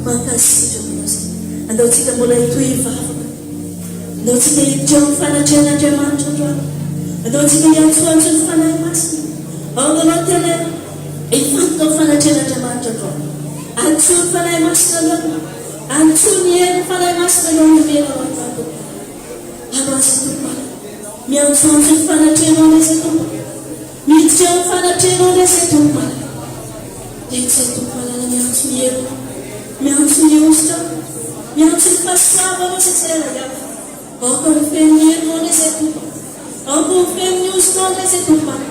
Makasih Tuhan. Andau kita mulai tuiva. Andau kita jauh fana cena jaman Tuhan. Andau kita yang Tuhan fana mas. Allah matene ifanto fana cena jaman Tuhan. Antu fana mas Tuhan. Antu niye fana mas Tuhan biar orang tahu. Awas Tuhan. Mian Tuhan fana cena desa Tuhan. Mian fana cena desa Tuhan. Desa Tuhan yang suye. Mian suye ustaz. Mian suye pasaba você será já. Aku fenye no desa Tuhan. Aku fenye ustaz desa Tuhan.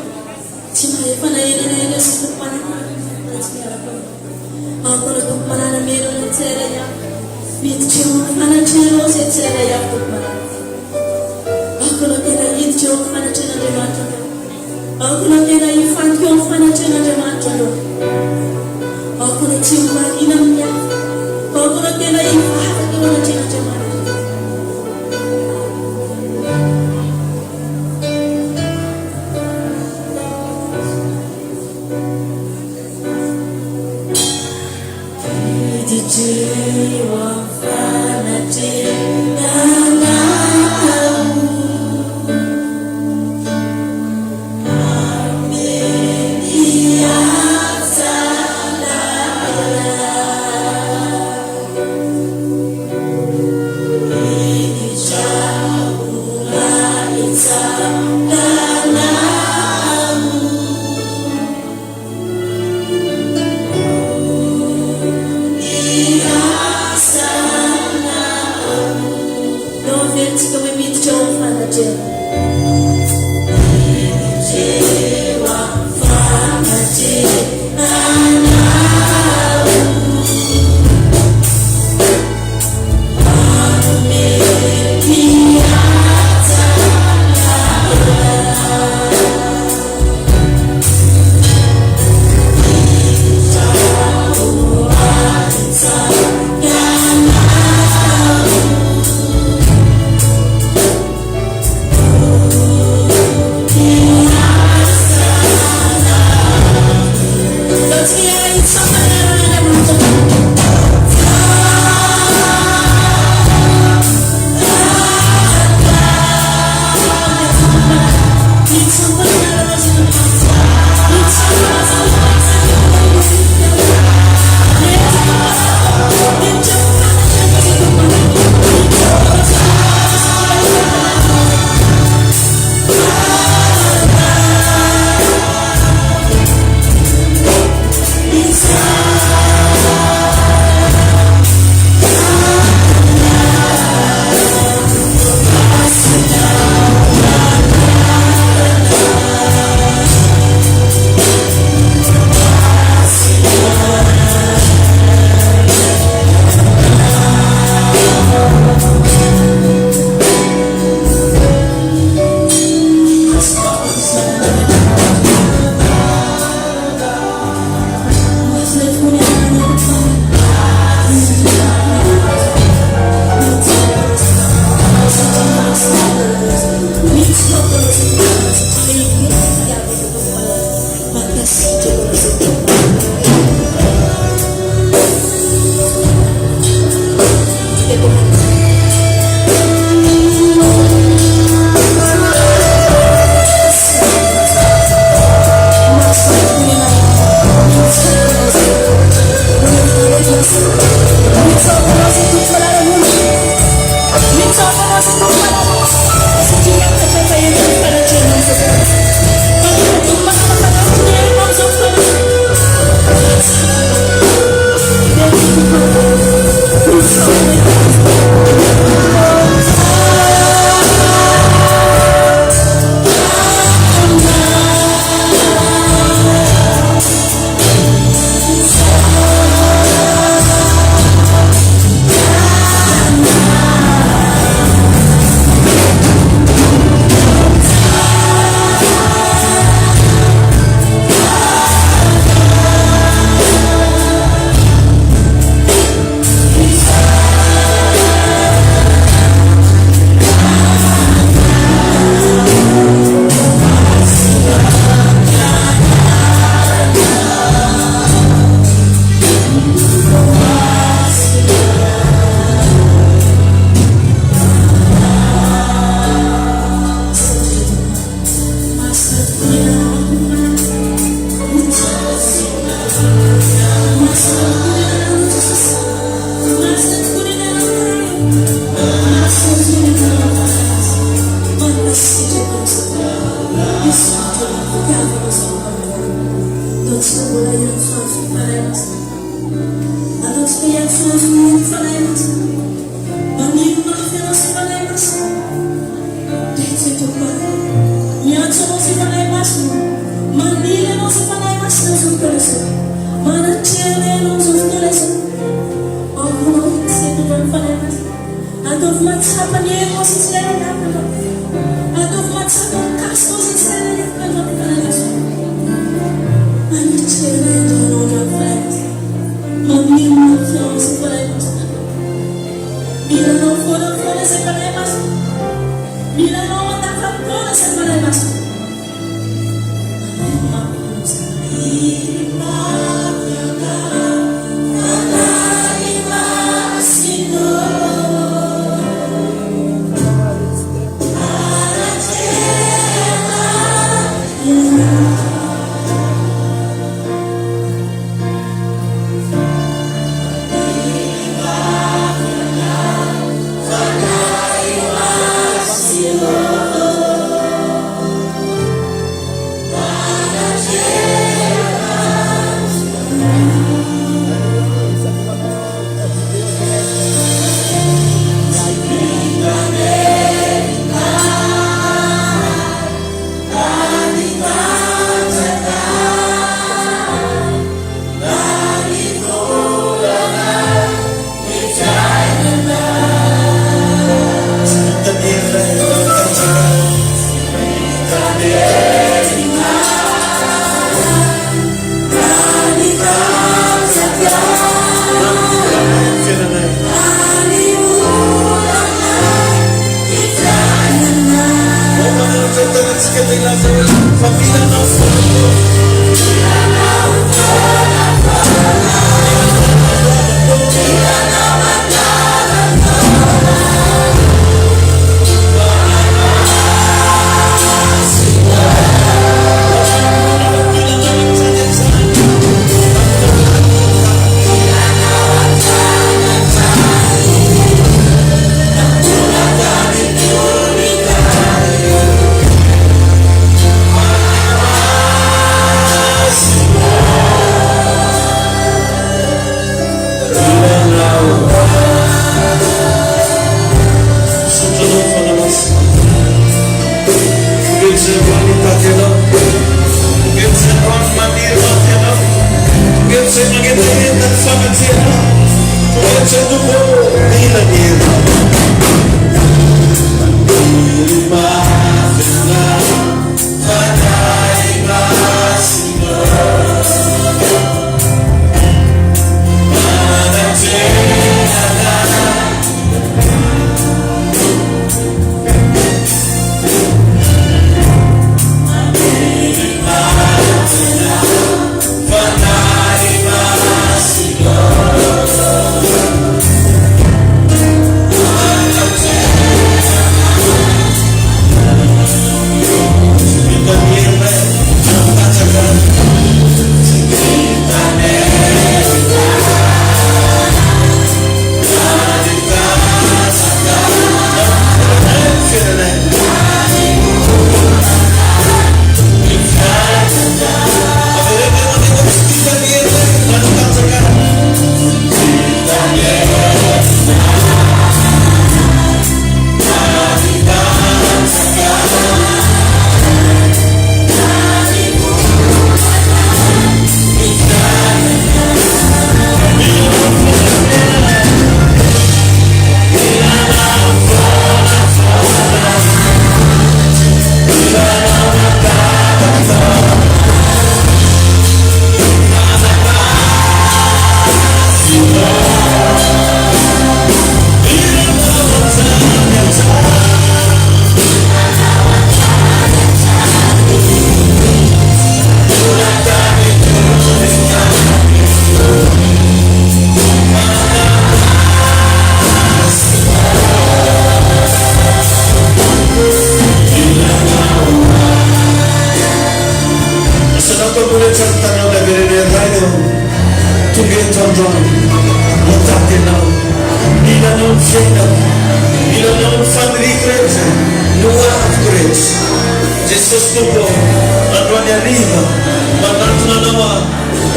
Cuma ya fana ini desa Tuhan. Aku tu fana mero desa ya. Mian fana cena desa ya Tuhan. Aku kena itu fana cena jaman Tuhan. Aku kena ifanto fana cena jaman Tuhan. Aku nak cium inamnya. Aku nak kena ifah kita cina jaman. Di jiwa fana cina.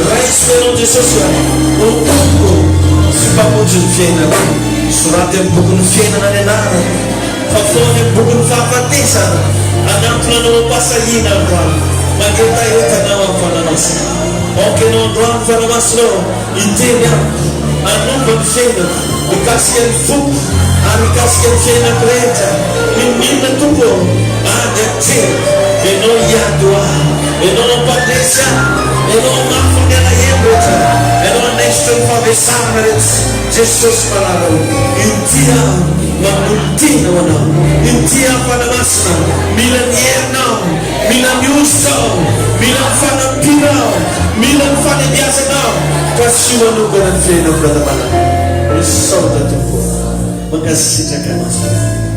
Resto Jesus, o tempo se mampamonjy ny fiainana soraty amin'ny boky ny fiainana ny anarana fa foany amin'ny boky ny fahafatesana anantona anao ampasahina androany magnetaentanao amin'ny fanamasina aokanao androany fanamasinao iteny anomba ny fiainana mikasika ny foko ary mikasika ny fiainako rehetra minina tompo ady atrera ianao iady ho ahy ianao ampandresy ahy ianao mafany alahelo rehetra ianao anaisitra ny favesarana rehetra jesosy malalao intia mamolotena ho anao intia fanamasina mila ny herinao mila ny ositao mila ny fanampinao mila ny fanambiazanao fa sy manokana ny fiainao firatamana misaotra tompo makasitraka anao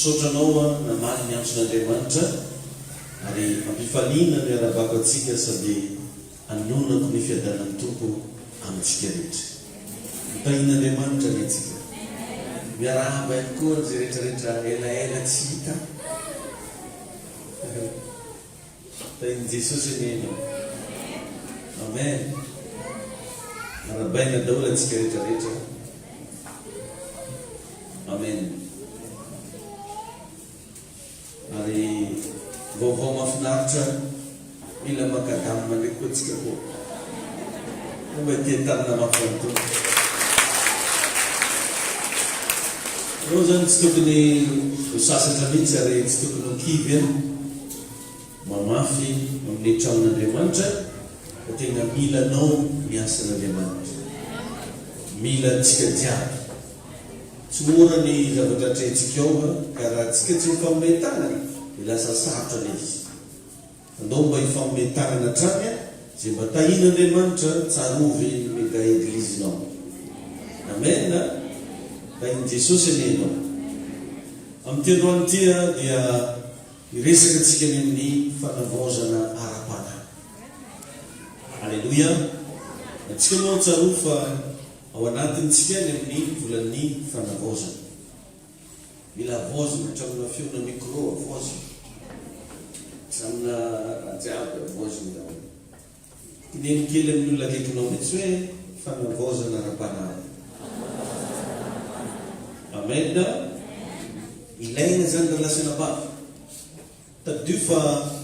sotranao na mali ny antson'Andriamanitra ary ampifaliana ny arabako atsika sady anonako ny fiadanan'ny tompo amintsika rehetra mitahin'Andriamanitra ny atsika miarahaba ihany koa zay rehetrarehetra elaela tsy hita tahin' Jesosy enenao amen arabaina daholo atsika rehetrarehetra amen ary vaovao mafinaritra mila makadamina ndraiky koa atsika koa mba tia-tanana mafany tompo reo zany tsy tokony ho sasatra mihitsy ary tsy tokony ho kivy any mamafy amin'ny tranon'Andriamanitra fa tena mila anao miasan'Andriamanitra mila antsika jiaby tsy mora ny zavatra atrentsika ao ka raha tsika tsy mifamome-tanana dia lasa sarotra n'izy andao mba hifamome-tanana hatrany zay mba tahin'Andriamanitra tsarovy mega eglizinao amen tahin' Jesosy enenao amin'ny tiandroany tia dia iresaka antsika ny amin'ny fanavaozana ara-panahy alleloia atsika moa tsaroa fa ao anatintsika ny amin'ny volan'ny fanavaozana mila avaozana hatramina fiona micro avaozana hatramina jiaby avaozana tineny kely amin'ny olona akaikinao mihitsy hoe fanavaozana ara-panahy amen ilaina zany raha lasana bavy tadio fa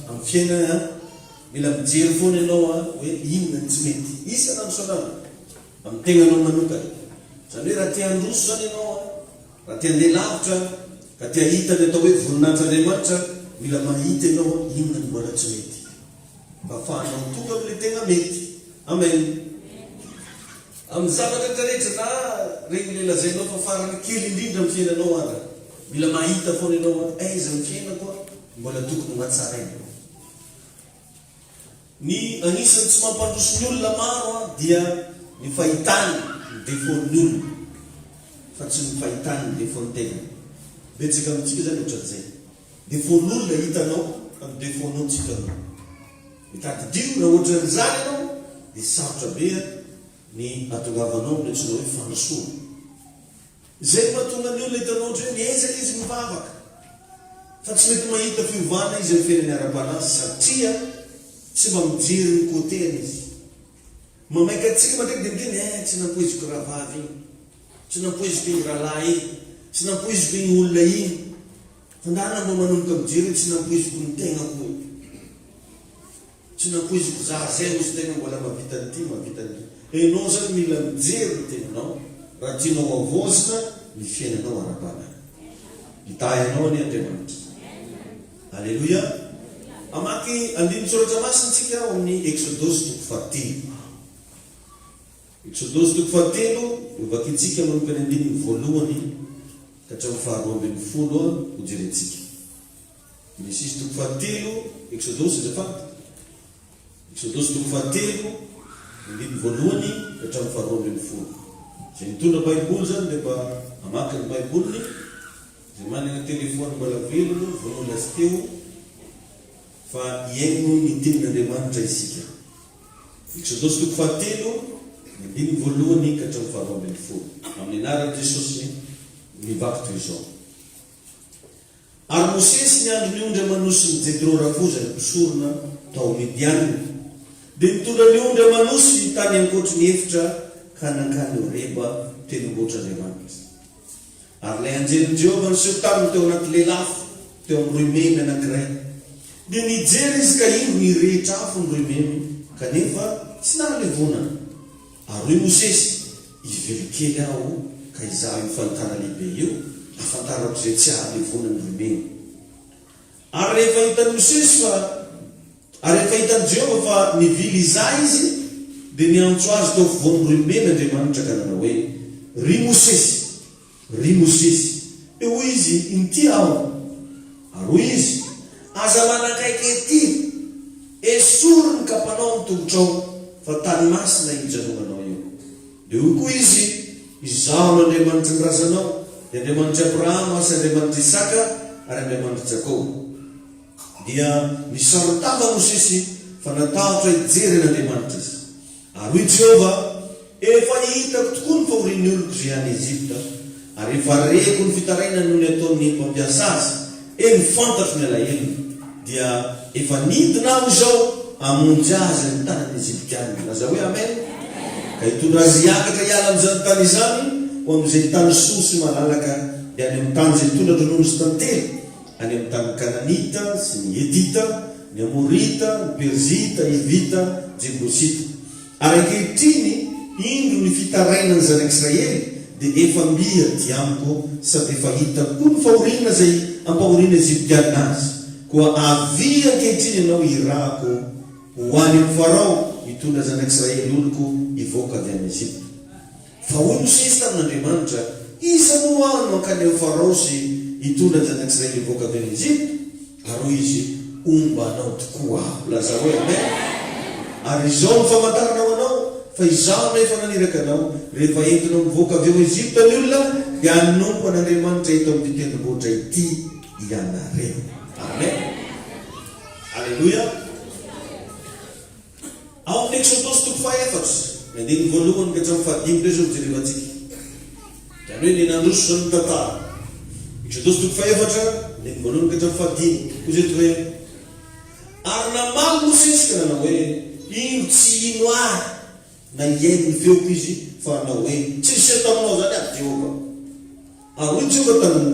amin'ny fiainana mila mijery foana ianao hoe inona ny tsy mety isana ny sonana amin'ny tegnanao manokana zany hoe raha tia handroso zany ianao raha tia handeha lavitra ka tia hita ny atao hoe voninahitryandriamanitra mila mahita ianao inona ny mbola tsy mety mba afahanao tonga am'le tegna mety amen amin'ny zavatra rehetra na regny le lazainao fa farany kely indrindra amin'ny fiainanao ara mila mahita foana ianao aiza ny fiainako mbola tokony mahatsara iny ny anisan'ny tsy mampandroso ny olona maro dia ny fahitany ny defaut-ny olona fa tsy ny fahitany ny defaut-ny tegna betsaka amintsika zany ohatran'izay defaut-ny olona hitanao amin'ny defaut-nao tsy hitanao mitadidio na ohatran'izany ianao dia sarotra be ny atongavanao mitsona hoe fanosoana zay mahatonga ny olona hitanao ohatra hoe miezaka izy mivavaka fa tsy mety mahita fiovana izy amin'ny fiainany ara-panazy satria tsy mba mijery ny côtény izy mamaika atsika mandraiky dia miteny tsy nampoiziko raha vavy iny tsy nampoiziko iny rahalahy iny tsy nampoiziko iny olona iny fandana mba manomboka mijery tsy nampoiziko ny tegnako tsy nampoiziko za zay ozy tegna mbola mavita nyty mavita nyty enao zany mila mijery ny tegnanao raha tianao avozina ny fiainanao ara-panahy hitahinao ny Andriamanitra alleluia amaky andiny soratra masintsika ao amin'ny Exodosy 17 Exodosy 17 ovakitsika manomboka ny andininy voalohany ka hatramin'ny faharoa ambin'ny folo ho jerentsika Genesis 17 Exodosy azafady Exodosy 17 andininy voalohany ka hatramin'ny faharoa ambin'ny folo zay mitondra baiboly zany dia mba amaky ny baiboliny zay manana telefony mbola velono voalohany azy teo fa iaigno ny tenin'Andriamanitra isika Exodosy 17 andininy voalohany ka hatramin'ny faharoa ambin'ny folo amin'ny anaran'i Jesosy mivaky toy izao ary Mosesy ny andro ny ondry amanosy ny Jetro rafoza ny mpisorona tao Midianina dia mitondra ny ondry amanosy tany ankoatry ny efitra ka nankany Horeba tendrombohitr'Andriamanitra ary ilay anjelin'i Jehovah niseho taminy teo anaty lelafo teo amin'ny roimemy anankiray dia nijery izy ka ino ny rehetra afo ny roimemy kanefa tsy nahalevonana ary hoy Mosesy ivelokely aho ka izaho io fantara lehibe io afantarako izay tsy ahalevonana ny roimemy ary rehefa hitan'ny Mosesy fa ary rehefa hitan'i Jehovah fa nivily izah izy dia niantso azy tao fovoan'ny roimemy Andriamanitra ka nanao hoe ry Mosesy eo hoy izy inty aho ary hoy izy aza manakaiky ety esory ny kapanao ny tongotrao fa tany masina hijanonanao io dia hoy koa izy izaho no Andriamanitra ny razanao dia Andriamanitra Abrahama sy Andriamanitra Isaka ary Andriamanitra Jakoba dia nisarotava Mosesy fa natahotra hijery n'Andriamanitra izy ary hoy Jehovah efa hitako tokoa ny fahorian'ny oloko izay any Ezipta ary efa reko ny fitaraina noho ny ataon'ny mpampiasa azy eny fantatro ny alahelo dia efa nidina aho izao amonjy azy ny tanany Eziptianina laza hoe amen ka hitondra azy hiakatra hiala amin'izany tany izany ho amin'izay tany soa sy malalaka dia any amin'ny tany izay mitondra ronono sy tantely any amin'ny tany Kananita sy ny Hedita ny Amorita ny Perzita Hivita Jebosita ary ankehitriny indro ny fitarainany zanak'Israely dia efa mbia ty amiko sady efa hitako ny fahoriana zay ampahoriana Eziptianina azy koa avy ankehitriny ianao irako ho any amin'ny Farao hitondra zanak'Israely oloko hivoaka avy any Ezipta fa hoy Mosesy tamin'Andriamanitra iza no ahny mankany amin'ny Farao sy hitondra zanak'Israely hivoaka avy any Ezipta ary hoy izy ombanao tokoa aho laza hoe amen ary izao ny famantaranao anao fa izaho nefa naniraka anao rehefa entinao mivoaka avy eo Ezipta ny olona dia hanompo an'Andriamanitra eto amin'ny tendrombohitra ity ianareo amen alleluia ao amin'ny Exodosy 17 andininy voalohany ka hatramin'ny fahadimy ndray zao mijerevantsika zany hoe ny nandroso zany ny tantara Exodosy 17 andininy voalohany ka hatramin'ny fahadimy koa zay hoe ary namaly Mosesy ka nanao hoe ino tsy ino ahy na iaino ny feoko izy fa nanao hoe tsy misy taminao zany aby Jehovah ary hoy Jehovah taminy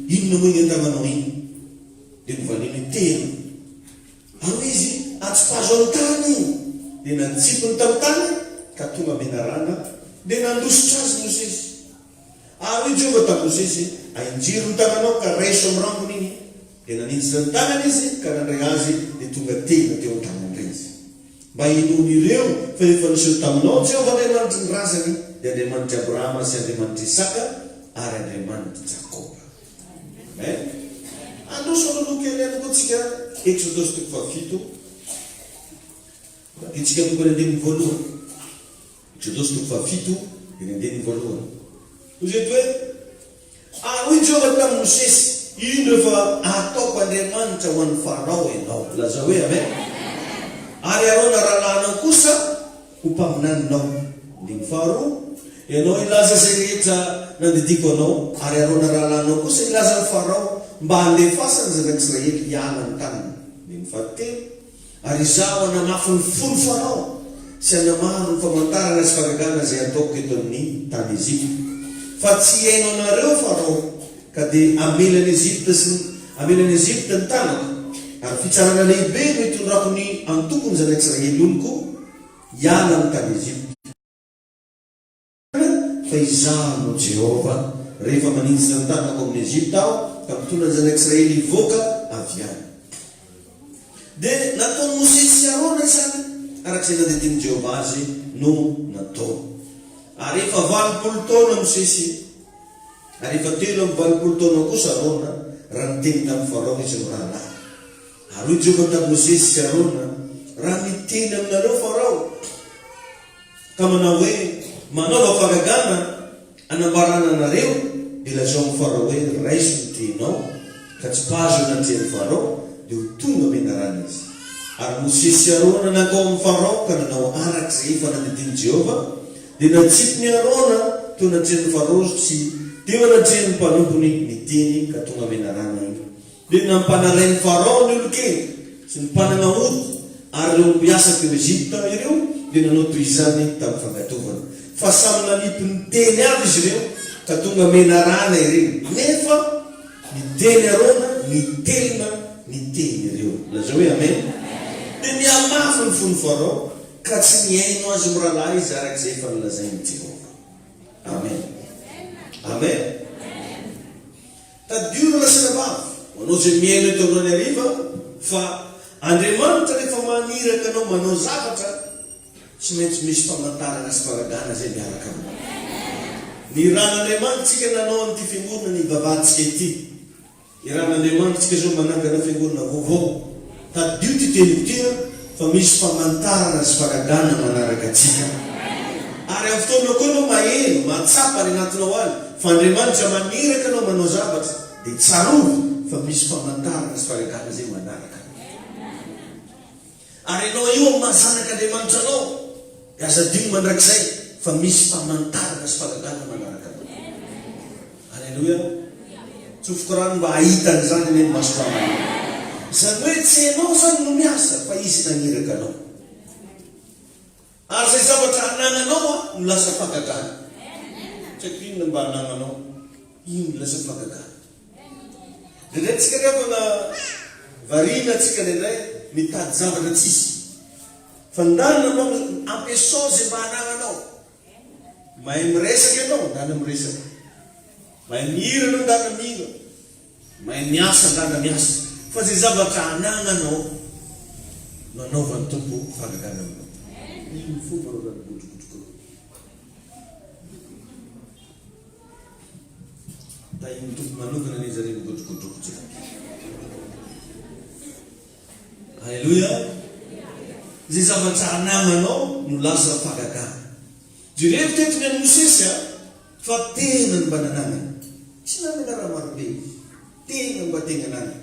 inona moa ny an-tagnanao iny dia mivaliny tena ary hoy izy atsipazo amin'ny tany dia nantsipony tamin'ny tany ka tonga menarana dia nandositra azy Mosesy. Ary Jehova tamin'ny Mosesy ainjiro ny tananao ka raiso amin'ny rambony iny dia nanitsitra ny tanana izy ka nandray azy dia tonga tena teo an-tanany izy. Mba hinony ireo fa efa niseho taminao Jehova Andriamanitry ny razany dia Andriamanitry Abrahama sy Andriamanitry Isaka ary Andriamanitry Jakoba. Amen. Andoso aloha kely ihany koa tsika Exodus 7 itsika boka ny andininy voalohany. Exodus 7 ny andininy voalohany. Ozeto hoe ary hoy Jehova tamin'ny Mosesy, ino efa ataoko Andriamanitra ho an'ny Farao ianao. Laza hoe amen. Ary Arona rahalanao kosa ho mpaminaninao. Andininy faharoa, ianao ilaza izay rehetra nandidiko anao, ary Arona rahalanao kosa ilaza ny Farao mba handefasany zanak'Israely hiala ny tanany. Andininy fahatelo, ary izaho hanamafy ny folo Farao sy hanamaro ny famantarana sy fagagana izay ataoko eto amin'ny tany Ezipta. Fa tsy haino anareo Farao ka dia amelany Ezipta ny tanako, ary fitsarana lehibe no hitondrako ny antokony zanak'Israely oloko hiala amin'ny tany Ezipta. Fa izaho no Jehova rehefa manintsina ny tanako amin'ny Ezipta aho ka mitondra ny zanak'Israely hivoaka avy any. Dia nataony Mosesy sy Arona izany arak'izay nandediny Jehova azy no natao. Ary efa 20 taona Mosesy, ary efa 3 taona kosa Arona raha niteny tamin'ny Farao izy no rahalahy. Ary hoy Jehova tamin'ny Mosesy sy Arona, raha miteny aminareo Farao ka manao hoe manao fagagana anambarana anareo, dia lazao amin'ny Farao hoe raiso ny tenao ka tsy pazo natrehan'ny Farao dia ho tonga menarana izy. Ary Mosesy sy Arona nakao amin'ny Farao ka nanao arak'izay efa nandediny Jehova, dia natsipony Arona teo natrehan'ny Farao sy teo natrehan'ny mpanompony niteny ka tonga menarana iny. Dia nampanarain'ny Farao ny olokely sy ny mpanana ody ary ireo miasa teo Ezipta ireo dia nanao toy izany tamin'ny fangatovana. Fa samy nanipy ny teny avy izy ireo ka tonga menarana ireo, nefa niteny Arona nitelina niteny ireo. Laza hoe amen. Dia niamafy ny fon'ny Farao ka tsy niaino azy mirahalahy izy arak'izay efa nilazainy Jehova. Amen. Amen. Tadiona lasina vavy manao izay miaino eto amin'any hariva fa Andriamanitra rehefa maniraka anao manao zavatra tsy maintsy misy famantarana sy fagagana zay miaraka aminao. Ny ran'Andriamanitra tsika nanao an'ity fiangonana ny vavatsika ity. Ny ran'Andriamanitra tsika zao manangana fiangonana vaovao. Tadio ty teniko tia fa misy famantarana sy fagagana manaraka atsika. Ary amin'ny fotoana koa anao maheno, mahatsapa ny anatinao any fa Andriamanitra maniraka anao manao zavatra dia tsarovy fa misy famantarana sy fagagana zay manaraka. Ary ianao io amin'ny mahazanak'Andriamanitra anao dia aza dio mandrakizay fa misy famantarana sy fagagana manaraka anao. Alleluia. Tsofoko rano mba ahitany zany eny amin'ny maso famana. Izany hoe tsy ianao zany no miasa fa izy naniraka anao. Ary izay zavatra anananao no lasa fagagana. Tsy haiko inona mba anananao, ino no lasa fagagana. Dia tsika rehefa na variana tsika indray mitady zavatra tsisy. Fa ndana anao ampiasao izay mba anananao. Mahay miresaka ianao, ndana miresaka. Mahay mihira anao, ndana mihira. Mahay miasa, ndana miasa. Fa izay zavatra anananao no anaovan'ny Tompo fagagana aminao. Ino fomba rao gotrogotroko rao. Da ino Tompo manokana ny izy reny gotrogotroko tsika. Alleluia. Izay zavatra anananao no lasa fagagana. Direo tetiny any Mosesy fa tena ny mba nananany. Tsy nanana raha marobe. Tena mba tena nanana.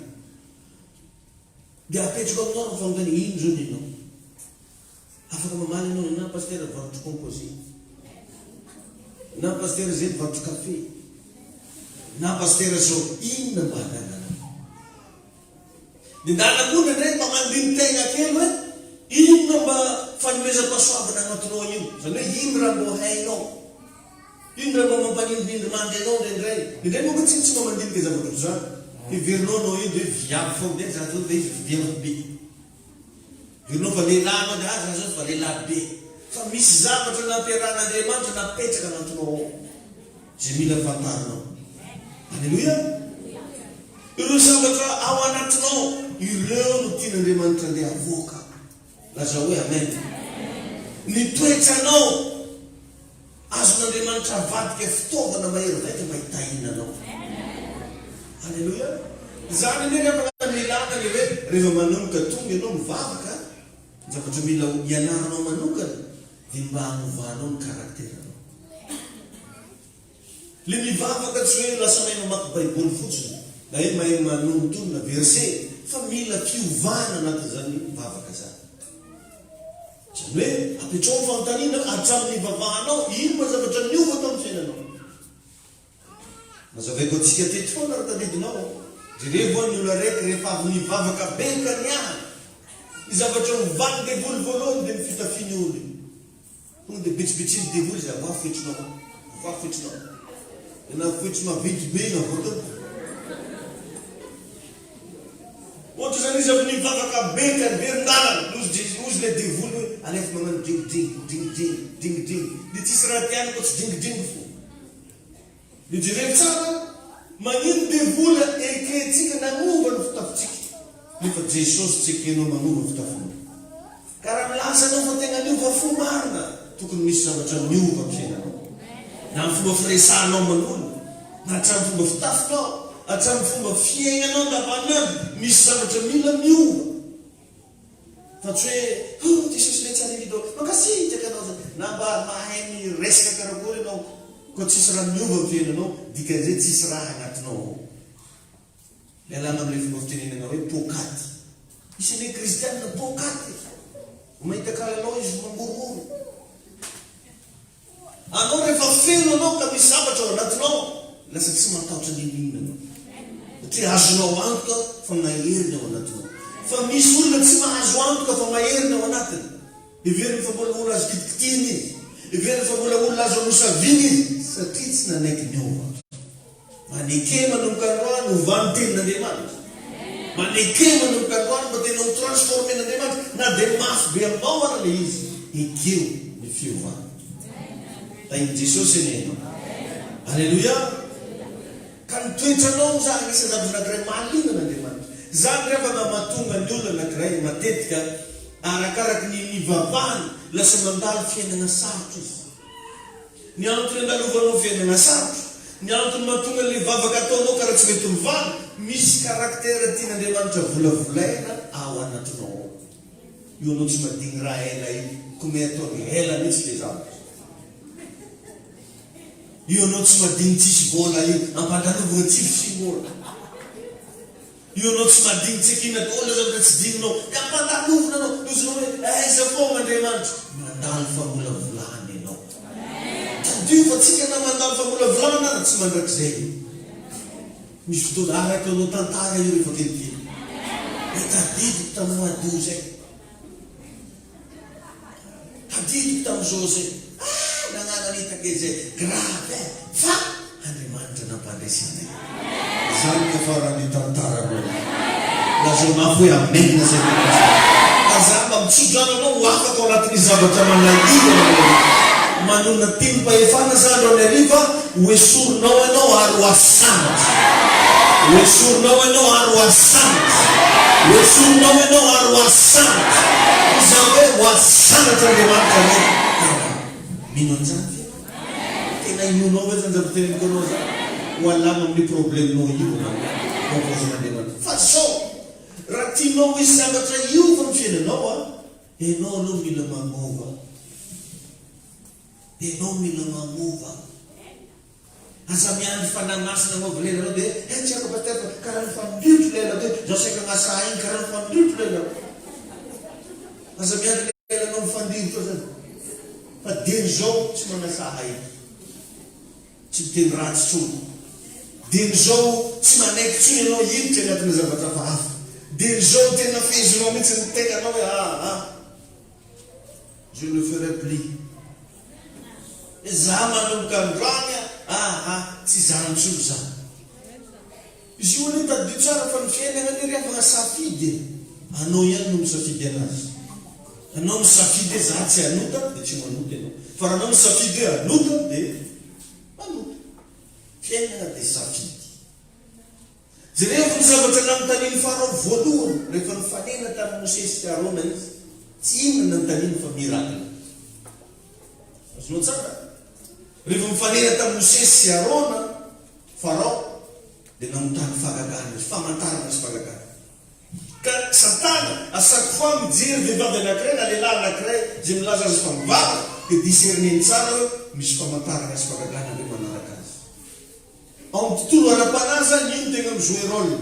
Dia apetrako aminao fa mitany ino zao ninao. Afaka mamaly anao na pasteur varotro composé. Na pasteur zay varotro café. Na pasteur zao ino mba nanana. Dia ndana koa nandray mba mandiny tegna kely hoe ino mba fanomezam-pahasoavana anatinao io. Zany hoe ino raha mbo hainao. Ino raha mba mampanindrindrimandry anao ndraindray. Indray moa tsy mba mandiniky zavatra zany. Hiverinao anao io dia viavy foana dia zato dia viavy be. Ianao fa lehilahy mandy aza zao fa lehilahy be. Fa misy zavatra nampiarahan'Andriamanitra napetraka anatinao ao. Zay mila fantarinao. Alleluia. Ireo zavatra ao anatinao, ireo no tian'Andriamanitra andeha avoaka. Laza hoe amen. Ny toetranao azon'Andriamanitra avadika fitaovana mahery vaika mba hitahinanao. Alleluia. Zany ny rehefa milana ny hoe rehefa manomboka tonga ianao mivavaka, zavatra mila ianaranao manokana dia mba hanovanao ny karakteranao. Le mivavaka tsy hoe lasa mahay mamaky baiboly fotsiny na hoe mahay manombotonina verse, fa mila fiovana anatin'izany mivavaka zany. Zany hoe apetrao fanontaniana hatramin'ny vavahanao, ino ma zavatra niova tao amin'ny fiainanao. Mazavaiko antsika teto foana raha tadidinao. Rehefa ny olona raiky rehefa avy nivavaka be ka niahana, ny zavatra mivady devoly voalohany dia ny fitafiany olo. Tonga dia betsibetsiny devoly zay avafo fetrinao. Avafo fetrinao. Na fetry maventy be na voatao. Ohatra zany izy avy nivavaka be ka very-dalana, ozy le devoly hoe alefa magnano dingidingy. Dia tsisy raha tiany ko tsy dingidingy fo. Dia jereo tsara, magnino devoly ekentsika nanova ny fitafintsika. Nefa Jesosy tsy ekenao manova fitafinao. Ka raha milasa anao fa tegna niova fo marina, tokony misy zavatra niova amin'ny fiainanao. Na amin'ny fomba firesanao manolo, na hatramin'ny fomba fitafinao, hatramin'ny fomba fiainanao andavanandro, misy zavatra mila miova. Fa tsy hoe Jesosy le tsara indrindra mankasitraka anao zany, na mba mahay miresaka karakory ianao, ko tsisy raha miova amin'ny fiainanao, dikan'izay tsisy raha agnatinao ao. Mialana amin'ilay fomba fitenenana hoe pokaty. Isan'ilay kristianina pokaty. Mahita kalalao izy mangorongoro. Anao rehefa feno anao ka misy zavatra ao anatinao, lasa tsy matahotra ninina anao. Satria azonao antoka fa maheriny ao anatinao. Fa misy olona tsy mahazo antoka fa maheriny ao anatiny. Iveriny fa mbola olona azo kitikitiny izy. Iveriny fa mbola olona azo anosaviny izy. Satria tsy nanaiky niova. Maneke manomboka androany hovany tenin'Andriamanitra. Maneke manomboka androany mba tena ho transformen'Andriamanitra. Na dia mafy be aminao ara le izy. Ekeo ny fiovana. Tain'i Jesosy enena. Alleluia. Ka ny toetranao zany isa zavatra anankiray mahaliana n'Andriamanitra. Zany rehefa mamatonga ny olona anankiray matetika arakaraky ny nivavahany lasa mandalo fiainana sarotra izy. Ny antony andalovanao fiainana sarotra, ny antony mahatonga le vavaka ataonao karaha tsy mety mivany, misy karaktera tian'Andriamanitra volavolaina ao anatinao ao. Io anao tsy madigny raha ela io, kome ataony ela mihitsy le zavatra. Io anao tsy madigny tsisy vola io, ampandalovana tsisy simbola. Io anao tsy madigny tsekina tola zavatra tsy digninao, ampandalovana anao, nozinao hoe aiza foana Andriamanitra, mandalo fa mbola volany ianao. Dio fa tsika na mandalo fa mbola volany ara tsy mandrakizay. Misy fotoana araka anao tantara io rehefa kelikely. Tadidiko tamin'ny adio zay. Tadidiko tamin'izao zay. Nanana nitaka izay grave fa Andriamanitra nampandresana. Zany ny farany tantara anao. Lazao mafy hoe amena zay. Azamba mitsodrano anao afaka ao anatin'ny zavatra manahira anao. Manona teny mpahefana zany ao ariva, hoesorinao ianao ary hoasanatra. Hoesorinao ianao ary hoasanatra. Hoesorinao ianao ary hoasanatra. Izany hoe hoasanatra Andriamanitra anao. Mino an'izany fe? Tena inonao hoe zany zavatra teneniko anao zany. Ho alama amin'ny probleminao io mampozin'Andriamanitra. Fa zao, raha tianao hoe zavatra iova amin'ny fiainanao ianao aloha mila mamova. Ianao mila mamova. Aza miandry fanahy masina anao velena anao dia tsy ako pasteur karaha ny fanindrotro lela dia zao saika gn'asa iny karaha ny fanindrotro lela. Aza miandry lela anao mifandrotro zany. Fa dia zao tsy manasaha iny. Tsy miteny ratsy tsony. Dia zao tsy manaiky tsony ianao hiditra anatin'ny zavatra hafa. Dia zao tena fehinao mihitsy ny tena anao hoe je le ferai plus. Za manomboka androany tsy zanan-tsolo zany. Izy io ny tadidio tsara fa ny fiainana ny rehefa safidy anao ihany no misafidy anazy. Anao misafidy hoe za tsy hanota dia tsy manota ianao. Fa raha anao misafidy hoe hanota dia manota. Fiainana dia safidy. Zay rehefa ny zavatra namitaniany farao voalohany rehefa nifanena tamin'ny Mosesy sy Arona izy, tsy inona notaniany fa mirakina. Azonao tsara? Rehefa mifanena tamin'ny Mosesy sy Arona, farao dia namontany fahagagana izy, famantarana sy fahagagana. Ka Satana asaky fois mijery vehivavy anankiray na lehilahy anankiray zay milaza azy fa mivavaka dia discerneny tsara hoe misy famantarana sy fahagagana ilay manaraka azy. Ao amin'ny tontolo ara-panahy zany io no tegna mijouer rôle.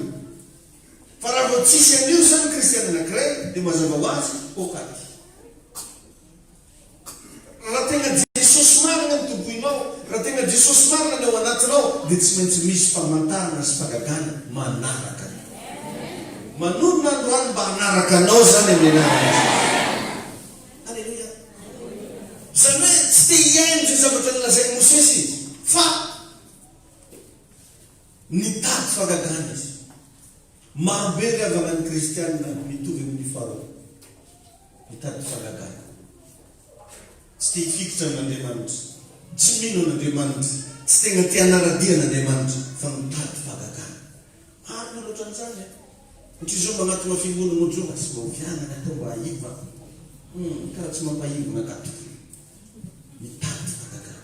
Fa raha vao tsisy an'io zany kristiana anankiray dia mazava ho azy okaty. Raha tegna Jesosy marina ny tomboinao, raha tegna Jesosy marina ny ao anatinao, dia tsy maintsy misy famantarana sy fahagagana manaraka. Manomana androany mba hanaraka anao zany amin'ny anarana. Alleluia. Zany hoe tsy te hiaino zay zavatra nolazainy Mosesy izy, fa nitady fahagagana izy. Marobe ry avana ny kristianina mitovy amin'ny farao. Mitady fahagagana. Tsy te hifikitra amin'Andriamanitra. Tsy mino an'Andriamanitra. Tsy tegna te hanaradia an'Andriamanitra, fa mitady fahagagana. Marina loatra an'izany e. Ohatry izao magnatona fiangonana ohatry izao, tsy maovianana atao mba haiva. Karaha tsy mampahivana akato. Mitady fahagagana.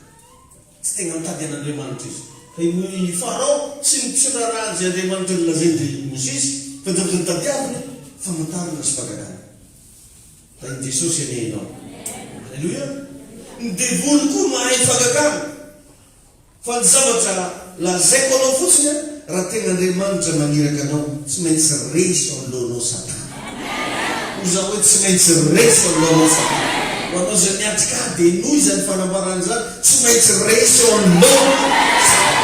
Tsy tegna mitady an'Andriamanitra izy. Fa ny farao tsy nitsiraraha zay Andriamanitra nolazainy Mosesy, fa zavatra nitadiaviny famantarana sy fahagagana. Da i Jesosy anehinao. Alleluia. Ny devoly koa mahay fahagagana. Fa ny zavatra lazaiko anao fotsiny raha tegna Andriamanitra maniraka anao, tsy maintsy resy ao alohanao Satana. Oza hoe tsy maintsy resy ao alohanao Satana. Ho anao zay miatrika dia noho izany fanambarana zany, tsy maintsy resy ao alohanao Satana.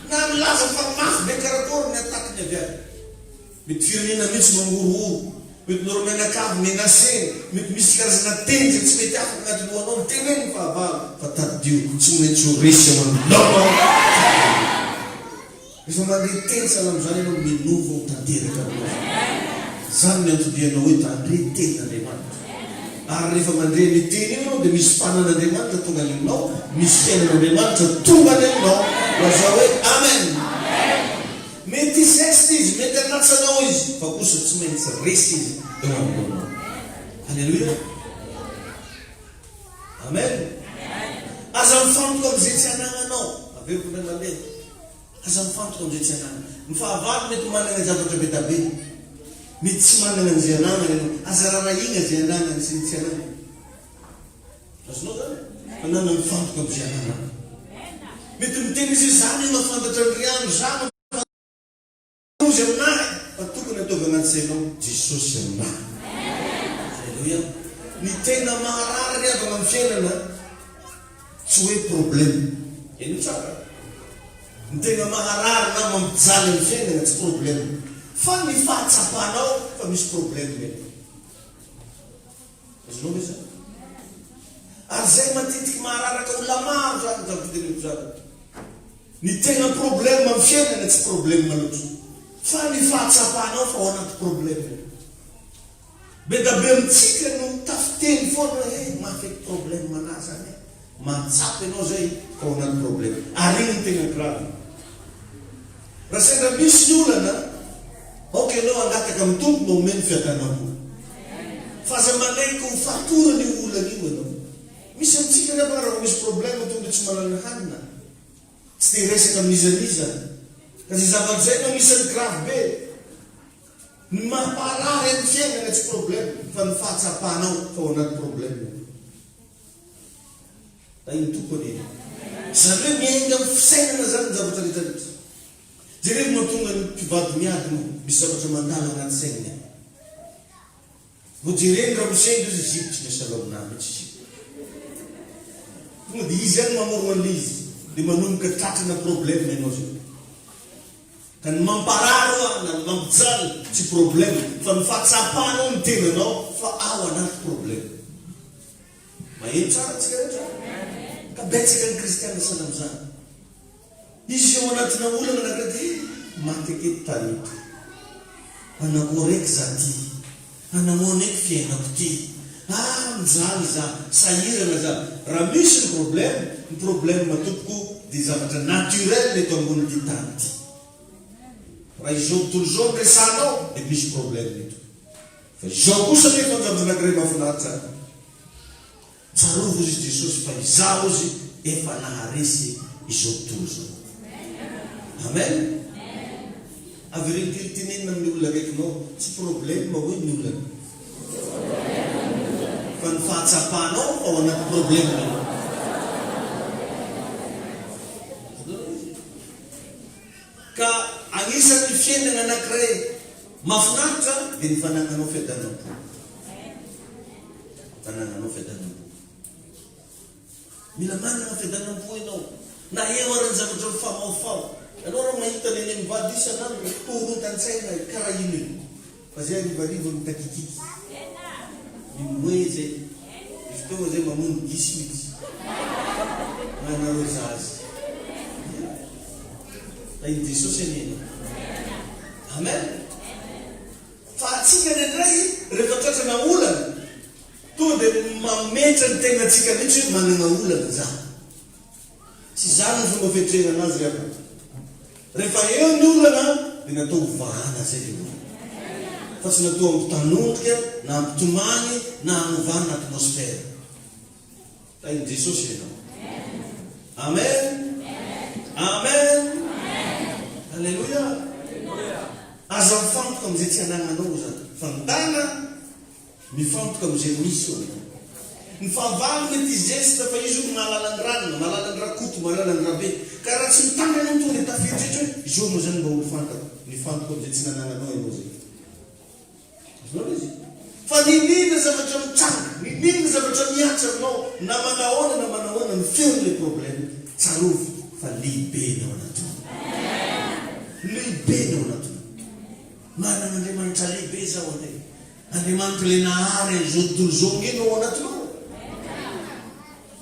Na milaza fa mafy be karakory ny atakiny avy any. Mety firenena mihitsy mangorohoro, mety normenakavy menaseny, mety misy karazana teny zay tsy mety afaka agnaty lohanao miteneny fahavalo, fa tadio tsy maintsy ho resy ao alohanao Satana. Rehefa mandeha teny sahala amin'izany ianao minovy ao tanteraka aminao. Zany ny antodianao hoe tandre tenin'Andriamanitra. Ary rehefa mandre ny teny io ianao dia misy fanan'Andriamanitra tonga any aminao, misy fiainan'Andriamanitra tonga any aminao. Lazao hoe amen. Mety zesty izy, mety anatsanao izy, fa kosa tsy maintsy resy izy eo aminao. Alleluia. Amen. Aza mifantoka amin'izay tsy anagnanao. Averiko ilay mandeha. Aza mifantoka amin'izay tsy anagnana. Ny fahavalo mety manana zavatra be tabe. Mety tsy manana an'izay anagnana ianao. Aza rarahigna izay anagnana sy ny tsy anagnana. Azonao zany? Fa nana mifantoka amin'izay anagnana. Mety miteny izy zany io mafantatra andriano zany ozy aminahy, fa tokony ataovy anaty sainao Jesosy aminahy. Alleluia. Ny tena maharary ry avana amin'ny fiainana tsy hoe problème. Eno tsara. Ny tena maharary na mampijaly amin'ny fiainana tsy problème. Fa ny fahatsapanao fa misy problème mety. Azonao ve zany? Ary zay matetiky mahararaka olona maro zany zaviteneko zany. Ny tena problème amin'ny fiainana tsy problème loatra. Fa ny fahatsapanao fa ao anaty problème. Be da be amitsika no tafiteny foana hoe mafeky problème manahy zany. Mahatsapy ianao zay fa ao anaty problème. Ary iny ny tena grave. Raha sendra misy ny olana, aoka ianao angataka amin'ny tompo no omeny fiadanam-po. Fa aza manaiky ho fatorany io olana io ianao. Misy amitsika nefa raha misy problème tonga tsy manana hanina. Tsy te resaka amin'izaniza. Ka zay zavatra zay no misy grave be. Ny mampaharary amin'ny fiainana tsy problème, fa ny fahatsapanao fa ao anaty problème. Da iny tompony iny. Zany hoe miainga amin'ny fisainana zany ny zavatra rehetrarehetra. Jereo mahatonga ny mpivady miady no misy zavatra mandalo anaty sainany. Vao jereny raha misainga izy zivotry ny asalaminamy tsy zivotry. Tonga dia izy ihany mamoroana izy, dia manomboka tratrana problème ianao zay. Ka ny mamparary na mampijaly tsy problème, fa ny fahatsapanao ny tenanao fa ao anaty problème. Maheno tsara tsika rehetra. Ka betsaka ny kristiana sana amin'izany. Izy eo anatina olana anankiray dia maty aketo tanety. Anakory eky za ty, anamoana eky fiainako ty, mijaly za sahirana za raha misy ny problème tompoko dia zavatra naturel eto ambony ty tany ty raha izao tontolo zao ny resanao dia misy problème eto fa izao kosa nefa zavatra anankiray mahafinaritra tsarovo izy Jesosy fa izaho izy efa naharesy izao tontolo zao. Amen. Avereny tilitinenina amin'ny olona raikinao tsy problème hoe ny olana fa ny fahatsapanao ao anaty problème ka anisan'ny fiainana anankiray mahafinaritra dia ny fananganao fiadanam-po. Fananganao fiadanam-po. Mila manana fiadanam-po ianao na eo arany zavatra mifamaofao. Ianao raha mahita ny eny mivady isanandro torotan-tsaina karaha ino iny fa zay arivarivo mitakikiky mimoe zay izy fotoagna zay mamono gisy mihitsy manareo zazy da iny Jesosy anena. Amen. Fa atsika nendray rehefa tratrana olana tonga dia mametra ny tegnantsika mihitsy hoe manana olana za tsy zany ny fomba fietrehana anazy rehefa rehefa eo ny olana dia natao hovahana zay le olana fa tsy natao ampitanondrika na ampitomany na amovana atmosfera. Da iny Jesosy ianao. Amen. Amen. Alleluia. Aza mifantoka amizay tsy anagnanao zany fantana mifantoka amizay misy eo. Ny fahavalo mety izy geste fa izy io mahalala ny ranona, mahalala ny rakoto, mahalala ny rabe. Ka raha tsy mitangana ny tonga tafiditra hoe izy io moa zany mba olo fantako. Mifantoka amizay tsy nanananao ianao zay. Azonao izy. Fa ninina zavatra mitsanga, ninina zavatra miatra aminao, na manahoana ny feon'le problème. Tsarovy fa lehibe nao anatiny. Lehibe nao anatiny. Manana Andriamanitra lehibe zao anay. Andriamanitra le nahary an'izao tontolo zao ngenao anatinao.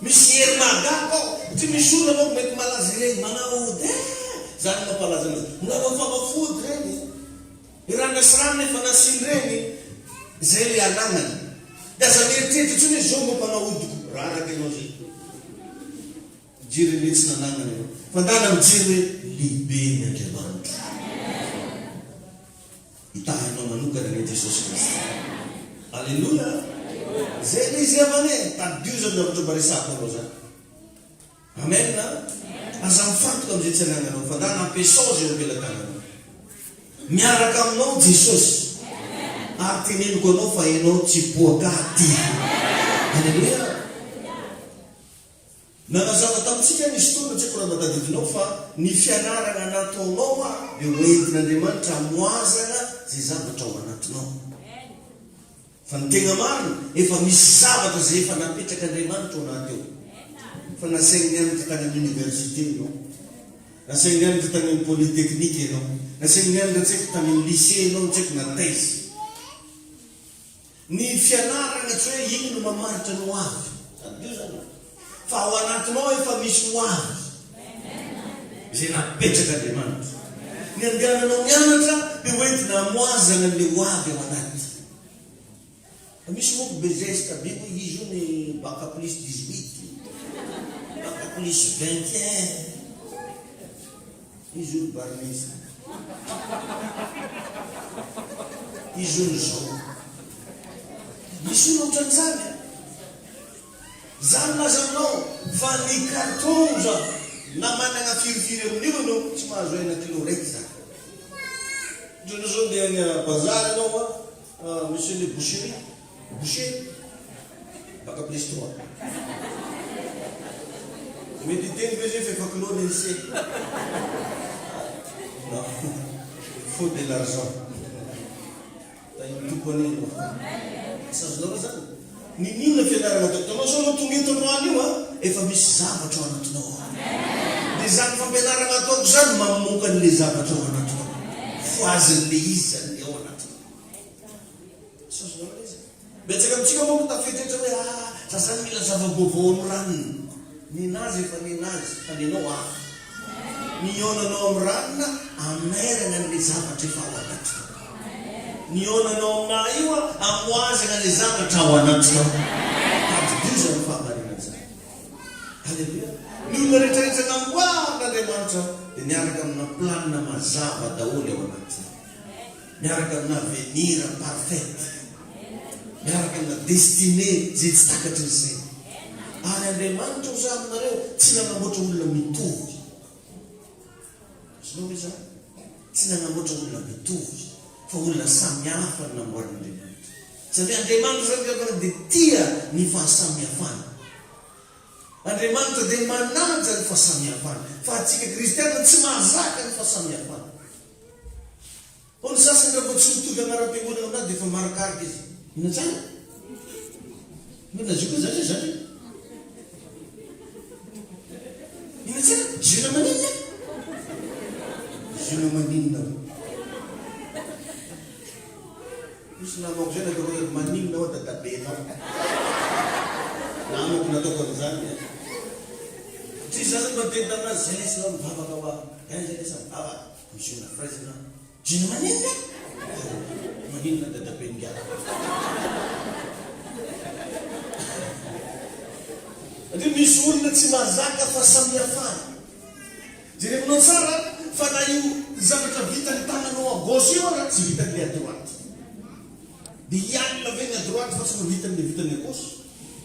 Misy hery magako tsy misy olona manko mety malaza ireny manahody zany mampalaza anazy mnava famafody reny irana sy rano nefa nasiny reny zay le anagnany dia aza mieritreritra tsy hoe zao mampanahodiko raha araka ianao zay jiry le tsy nanagnany ianao fa ndana mijery hoe lehibe ny Andriamanitra hitahinao manokana ny Jesosy Kristy. Alleluia. Zay le izy avane tadio zany zavatra mba resako anao zany. Amen. Aza mifantoka amizay tsy anagnanao fa ndana ampiasao zay ampelatananao miaraka aminao Jesosy ary teneniko anao fa ianao tsy poakaty. Alleluia. Nanazava tamitsika nisy fotoana tsy haiko raha matadidinao fa ny fianarana nataonao dia hoentin'Andriamanitra moazana zay zavatra ao anatinao. Fa ny tegna marina efa misy zavatra zay efa napetraka Andriamanitra ao anaty eo. Fa nasaigny nianatra tany amin'ny université ianao, nasaigny nianatra tany amin'ny polytechnique ianao, nasaigny nianatra tsy haiko tany amin'ny lycée ianao tsy haiko na thèse. Ny fianarana tsy hoe iny no mamaritra ny ho avy adio zany fa ao anatinao efa misy ho avy zay napetraka Andriamanitra. Ny andehananao mianatra dia hoentina hamoazana le ho avy ao anaty. Misy moko bezeste be hoe izy io ny bac plus 18 bac plus 21 izy io ny barnisa izy io ny zao misy io ohatran'izany zany lazanao fa ny carton na manana firifiry amin'io anao tsy mahazo aina kilo raiky zany. Otrany zao dia any bazary anao monsieur le boucherie boucher bac plus 3 mety teny be zay fa efa kilo lycée non il faut de l'argent da iny tompony ino sazonao zany ninona fianarana tanao zao anao tonga eto androany io efa misy zavatra ao anatinao dia zany fampianarana ataoko zany mamoka an'le zavatra ao anatinao foazin'le izy zany ao anatinao sazonao izy. Betsaka amintsika moa tafetratra hoe za zany mila zava-baovao amin'ny ranony. Ninazy efa ninazy fa nenao afo. Nionanao amin'ny ranona amerana an'le zavatra efa ao anatinao. Ny onanao aminahy io amoazana le zavatra ao anatinao. Dio zany fahamarina zany. Halleluia. Ny olona rehetrarehetra namboarin'Andriamanitra dia niaraka amina planina mazava daholo ao anatiny. Miaraka amina avenir parfait. Miaraka amina destinée zay tsy takatry ny saina. Ary Andriamanitra ho zaho aminareo tsy nanamboatra olona mitovy. Sinao hoe zany? Tsy nanamboatra olona mitovy, fa olona samihafa no namboarin'Andriamanitra. Satria Andriamanitra zany rehefa dia tia ny fahasamihafana. Andriamanitra dia manaja ny fahasamihafana. Fa atsika kristianina tsy mahazaka ny fahasamihafana. Ho ny sasany raha tsy mitovy anaram-piangonana aminazy dia efa marakarika izy. Ina tsara? Ina zio koa zany zany. Ina tsara? Ziona maninona? Ziona maninona. Misy namako zay natao hoe maninona ao dadabenao. Namako nataoko an'izany. Tsy zany matety aminazy zay lesy mivavaka ho aho. Zay lesy mivavaka. Ziona fraizina. Ziona maninona? Maninona dadaben'giara. Dia misy olona tsy mahazaka fahasamihafana. Jerevanao tsara fa na io zavatra vitany tananao à gauche io raha tsy vitany le à droite. Dia ianona ve ny à droite fa tsy mahitany le vitany à gauche.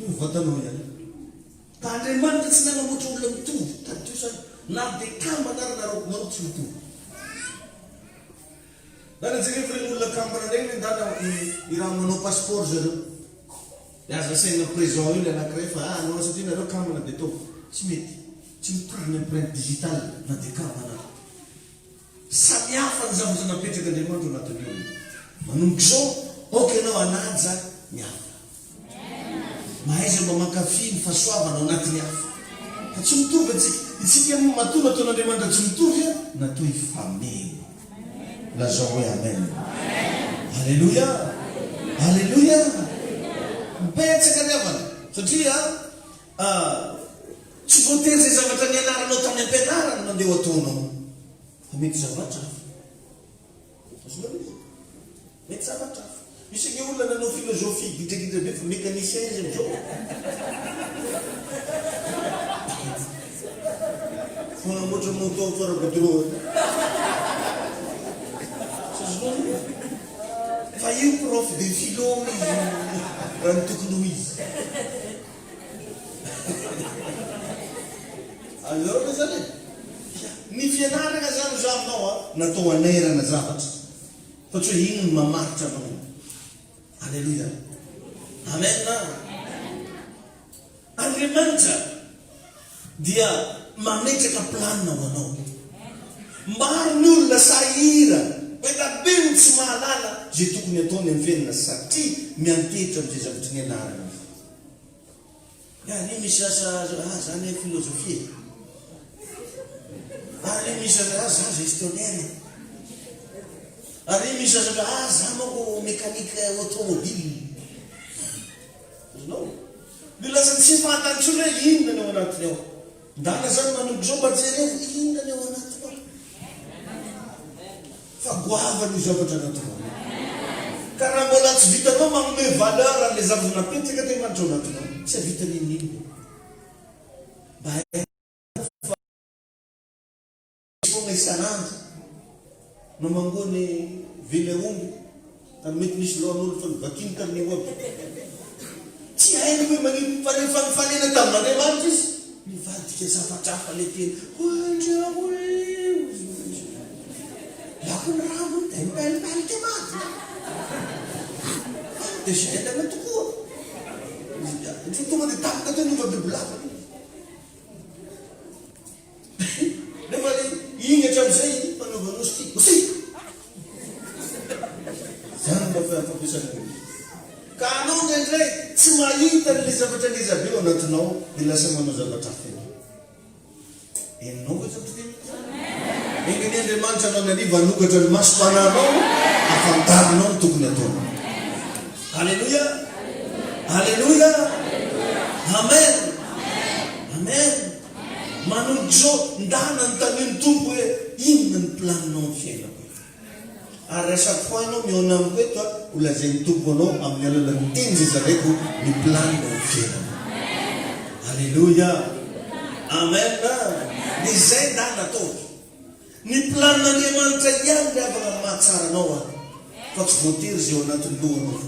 Io vatanao ihany. Ka Andriamanitra tsy nanamboatra olona mitovy. Tadio zany na dia kambana ary narao tsy mitovy. Dana jereva ireny olona kambana regny ndana iraha manao passeport zareo. Aza saina présent io le anankiray fa anao satria nareo kambana dia tao tsy mety. Tsy mitovy ny empreinte digitale na dia kambana. Samihafa ny zavatra napetraka Andriamanitra anatin'ny olona. Manomboka izao, aoka ianao anaja ny hafa. Mahaiza mba mankafy ny fahasoavana ao anatin'ny hafa. Fa tsy mitovy atsika. Itsika matoa nataon'Andriamanitra tsy mitovy natao hifameno. Lazao hoe amen. Halleluia. Halleluia. Betsaka ny havana. Satria tsy voatery zay zavatra nianaranao tany am-pianarana no andeha ataonao. Fa mety zavatra hafa. Mety zavatra hafa. Misy ny olona nanao filozofia gidragidra be fa mécanicien izy amizao. Fanamboatra moto fara godro. Fa io prof de philo izy raha ny tokony ho izy. Allora zany ny fianarana zany za aminao natao anairana zavatra. Fa tsy hoe iny no mamaritra anao. Halleluia. Amen. Andriamanitra dia mametraka planina ho anao. Maro ny olona sahira be ny tsy mahalala zay tokony ataony amin'ny fiainana satria miantehitra amin'izay zavatra ny anarana. Any misy asa zany filozofia. Ary misy asa za gestionnaire. Ary misy asa za manko mécanique automobile. No. Ny lasa tsy fantany hoe inona ny ao anatiny ao. Ndana zany manomboka izao mba jerena inona ny ao anatiny ao. Fa goavany io zavatra anatinao. Ka raha mbola tsy vitanao manome valeur an'ilay zavatra napetraka Andriamanitra ao anatinao. Tsy havitany inona. Mba fonga isan'andro no mangony veleomby ary mety misy lohan'olo fa vakiny tamin'ny oaby. Tsy hainy hoe magnino fa rehefa mifanena tamin'Andriamanitra izy mivadika zavatra hafa le teny. Lako ny rano dia mipalikalika maty. Dia zay andana tokoa. Tsy tonga dia tapaka tao nova bibilava. Nefa igny hatramin'izay fanaovanao sti. Zany mba fampiasana io. Ka anao indraindray tsy mahita n'ilay zavatra n'izabe ao anatinao dia lasa manao zavatra hafa. Enao koa zavatra teny. Ingy ny Andriamanitra anao naniva anokatra ny masom-pananao afantarinao ny tokony ataonao. Halleluia. Halleluia. Amen. Amen. Manomboka izao ndana ny tany ny tompo hoe inona ny planinao ny fiainako. Ary chaque fois ianao miona amiko eto ho lazain'ny tompo anao amin'ny alalan'ny teny zay zaraiko ny planina ny fiainana. Alleluia. Amen. Ny zay nda natao. Ny planin'Andriamanitra ihany le afaka mahatsara anao fa tsy voatery zay ao anatin'ny lohanao.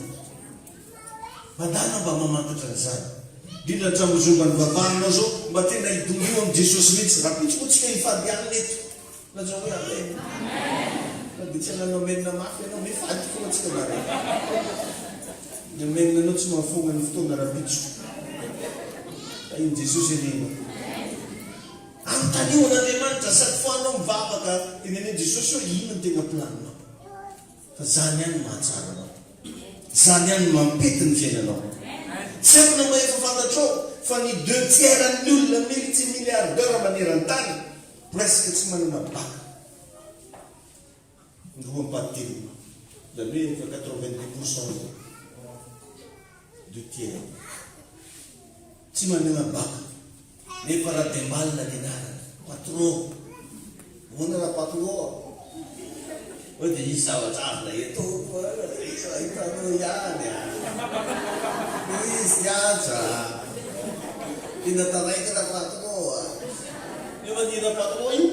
Mandana mba mamantatra an'izany. Indrindra tramozombany vavanao zao mba tena hidongio amin'ny Jesosy mihitsy. Raha pitsy moa tsy fe hifady aminy eto. Lazao hoe amen. Dia tsy ananao menina mafy ianao mifady foana tsika mare. Ny menina anao tsy mahafonga ny fotoana raha pitsy. Iny Jesosy enena. Anontaniho an'Andriamanitra chaque fois anao mivavaka teneneny Jesosy hoe ino ny tena planinao. Fa zany ihany mahatsara anao. Zany ihany mampety ny fiainanao. Tsy haiko na maefa fantatrao fa ny 2/3 ny olona multimilliardaire maneran-tany presque tsy manana baka. Ny 2/3 zany hoe efa 90% 2/3 tsy manana baka. Nefa raha dembalina ny anarana patron. Hoana raha patron hoe dia isy zavatra avina eto hitanao ihany isy aja ina taraika raha patron nefa nina patron io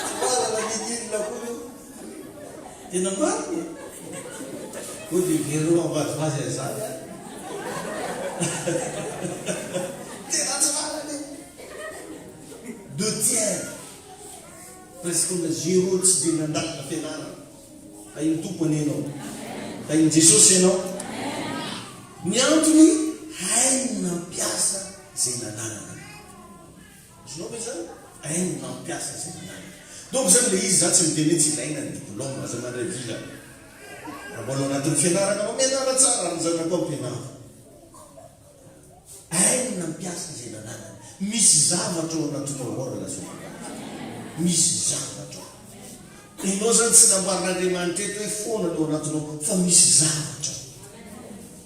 tsy marana nininona koa io tena mariny ho dia verino mavazivazy an'izany tena tsy marany 2/3 presque na 0 tsy dia nandakina fianarana. Fa iny tompony ianao. Fa iny Jesosy ianao. Ny antony hainy nampiasa zay nananana. Izinao ve zany? Hainy nampiasa zay nananana. Donc zany le izy za tsy miteny tsy ilaina ny diplôme aza mandray vila. Raha mbola anatin'ny fianarana anao mianara tsara ny zanako ampianara. Hainy nampiasa zay nananana. Misy zavatra ao anatinao ao lazao. Misy zavatra. Ianao zany tsy nambarin'Andriamanitra eto hoe foana ao anatinao fa misy zavatra.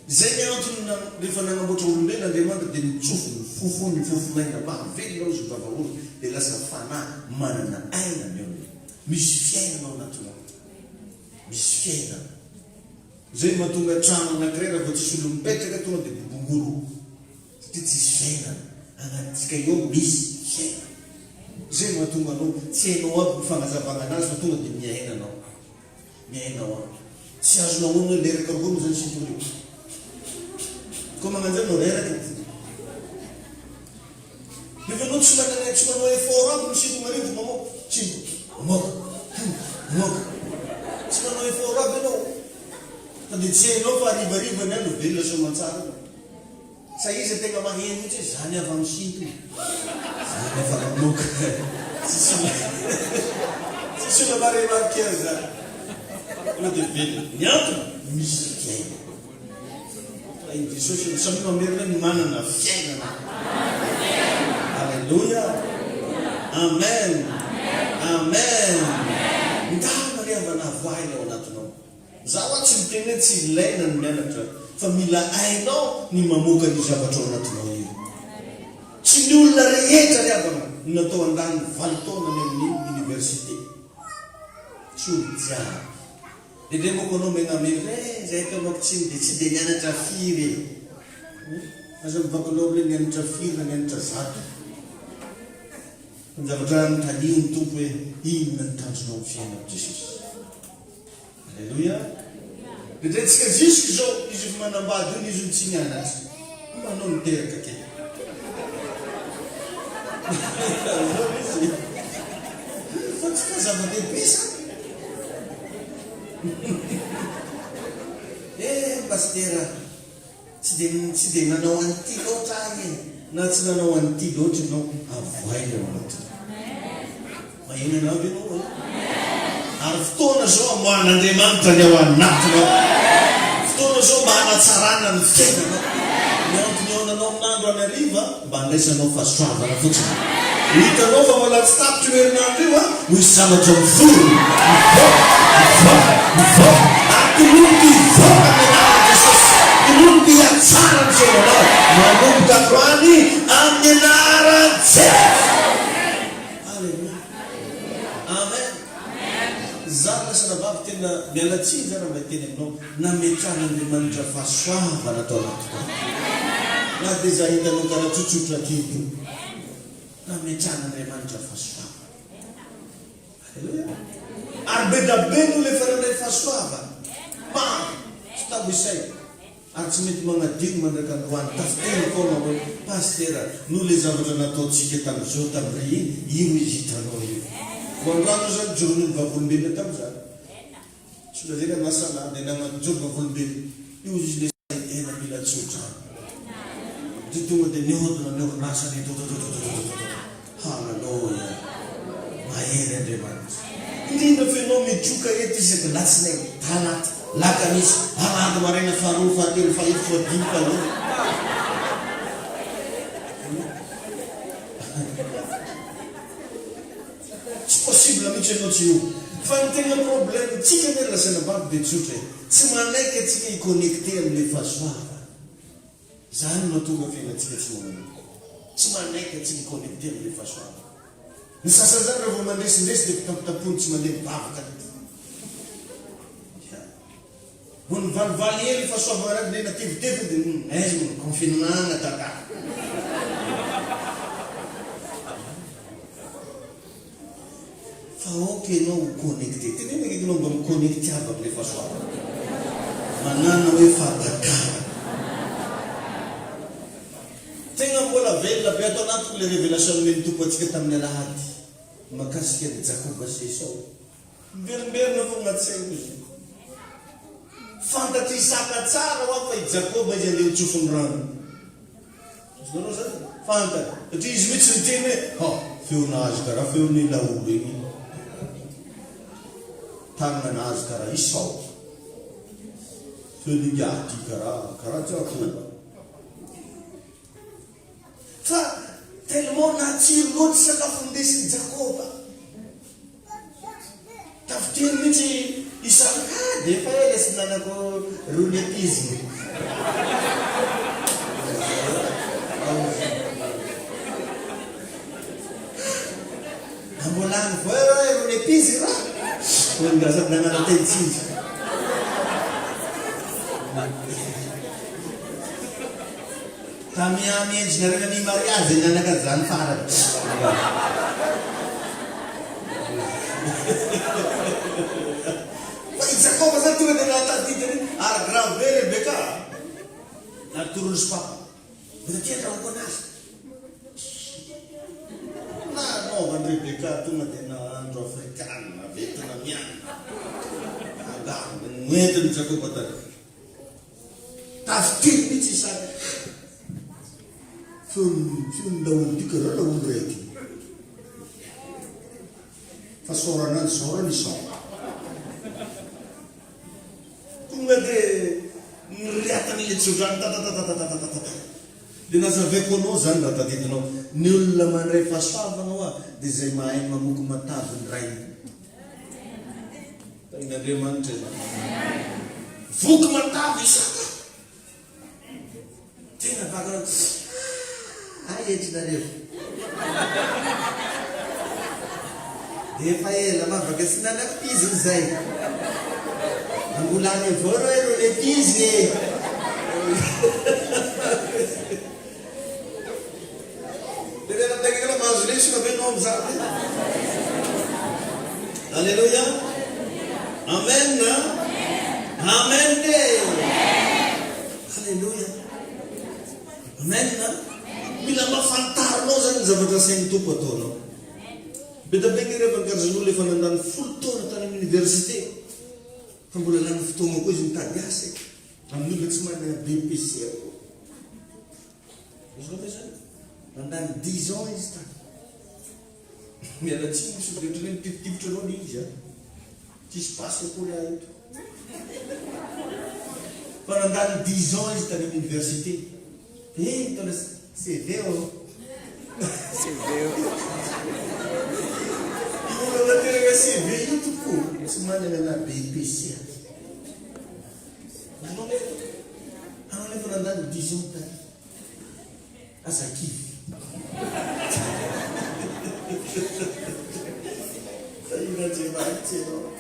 Zay ny antony rehefa nanamboatra olombelona Andriamanitra dia mitsofi ny fofo ny fofonaina mahavelonao izy vavaolo dia lasa fanahy manana aina ny eo. Misy fiainana ao anatinao. Misy fiainana. Zay mahatonga trano anankiray raha vao tsisy olo mipetraka tonga dia bobongolo. Satria tsisy fiainana. Anatsika eo misy fiainana. Zay mahatonga anao tsy hainao aby fanazavana anazy fa tonga dia miaina anao. Miaina ao aby. Tsy azonao ono hoe leraka ambony zany sy torio. Koa magnan'izay no reraka ity. Nefa anao tsy manao effort aby misiko marivo mamoaka. Tsy mamoaka. Tsy manao effort aby ianao. Fa dia tsy hainao fa harivariva ny andro velona soamantsara. Sa izy tegna maheno mihitsy hoe zany avy amin'ny sinto. Zany efa mamoaka. Tsy sola maremarika zany. Io dia velona. Ny antony misy fiaina. Iny Jesosy samy mamerina ny manana fiainana. Alleluia. Amen. Amen. Ndana riavana avoaina ao anatinao. Zaho tsy miteny hoe tsy ilaina ny mianatra fa mila ainao ny mamoaka ny zavatra ao anatinao io. Tsy ny olona rehetra riavana natao andany 20 taona ny amin'ny université. Tsy olo jiaby. Dia moko anao menamena zay tamako tsy dia nianatra firy. Aza mivakaloha hoe nianatra firy na nianatra zato. Ny zavatra notaniho ny tompo hoe inona ny tanjonao amin'ny fiainao Jesosy. Alleluia. Dia taitsika jusque zao izy efa manambady io izy tsy nianatra. Manao miteraka kely. Fa tsy fahazava-dehibe zany. Pastera tsy dia nanao an'ity loatra ahy na tsy nanao an'ity loatra ianao avoaina ao anatiny. Mahinana avy ianao ary fotoana zao amoan'Andriamanitra ny ao anatinao. Fotoana zao mba hanatsarana ny fiainanao. Ny antony ao nanao amin'andro any hariva mba handraisanao fahasoavana fotsiny. Hitanao fa mbola tsy tapitra io herinandro io misy zavatra mivoro. Atoloky voka menara Jesosy. Toloky hatsara ny fiainanao. Manomboka androany amin'ny anaran'i Jesosy. Alleluia. Amen. Zany lasa tena mialatsiny zany mba teny aminao nametran'Andriamanitra fahasoavana atao anaty na dia za hitanao karaha tsotsotra kely nametran'Andriamanitra fahasoavana. Halleluja. Ary be da be no le faranay fahasoavana tsy tabo isay ary tsy mety magnadigny mandraka androany tafiteny foana hoe pastera no le zavatra nataontsika tamin'izao tamin'ray io izy hitanao io voandroano zany jorony ny vavolombelona tamin'izany tsy lazena nasana dia nagnanjoro vavolombelona io izy le ena mila tsotra dia tonga dia nihodina ny orinasany halleluja mahery Andriamanitra indrindra fenao mitroka eto isaky latsinay talaty lakamisy alady maraina faharoa fahatelo fahefatra fahadimy fahadimy tsy possible mihitsy ianao tsy io fa ny tena problème tsika ny lasana baby dia tsotra tsy manaiky atsika hiconnecté amin'le fahasoavana zany no tonga fiainantsika tsy magnano tsy manaiky atsika hiconnecté amin'le fahasoavana ny sasany zany raha vao mandresindresy dia fitapitapony tsy mandeha mivavaka ho ny valivaly hely fahasoavana raky le nativitevy dia aizy confinement tata fa oky ianao connecté tena nakikinao mba miconnecté aby amin'le fahasoavana manana hoe fahadakara tegna mbola velona be atao anatiko le révélation nomeny tompo atsika tamin'ny alahady makasika ny Jakoba sy Esau miverimberina fo agnaty-saina izy fantatry Isaka tsara hoa fa i Jakoba izy andeha hitsofony rano zonao zany fantatry satria izy mihitsy niteny hoe feonazy karaha feon'ny laolo igny tagnanazy karaha Esau feon'ny gaty karaha Jakoba fa tellement natsiro loatra sakafo ndesin'ny Jakoba tafiteny mihitsy Isaka dia efa ela sy nanako rouletisme ambolany voa rouletisme raha ngasady nanana tentsizy tamiamiendrinarena ny mariage nanaka zany farany fa i Jakoba zany tonga dia nahatadidiny ary grave Rebeka ary torony sy papa dia tiandrahoko anazy nanaovany Rebeka tonga dia nahandro afrikana vetina miana agamy noentiny Jakoba tany tafiteny mihitsy Isaka feony laolo ty karaha laolo raiky fa soranany sorany Isao tonga dia niriatany le tsodrany tatatatatatatatata dia nazaveko anao zany raha tadidinao ny olona mandray fahasoavana hoa dia zay mahay mamoky matavy ny ray tain'Andriamanitra voky matavy Isaka tena vakana entrinareo dia efa ela mavaka sy nanakipiziny zay angolany avao reo ero le pizy dia tena takikala mahazo lesona venao amizany alleluia amen amen de alleluia amen mila mafantarinao zany zavatra sain'ny tompo ataonao be da be ny revankarizan'olo efa nandany 10 taona tany amin'ny université fa mbola lany fotoagna koa izy mitady asa amin'ny olona tsy manana BPC izy zany nandany 10 ans izy tany mialatsiny misy ohatrany mitifitifitra anao ny izy tsisy basy akory eto fa nandany 10 ans izy tany amin'ny université tona CV olana teraka CV io tokoa tsy manana na BPC anao nefa nandany 10 ans tany azakivy fa ina Jemanitsy anao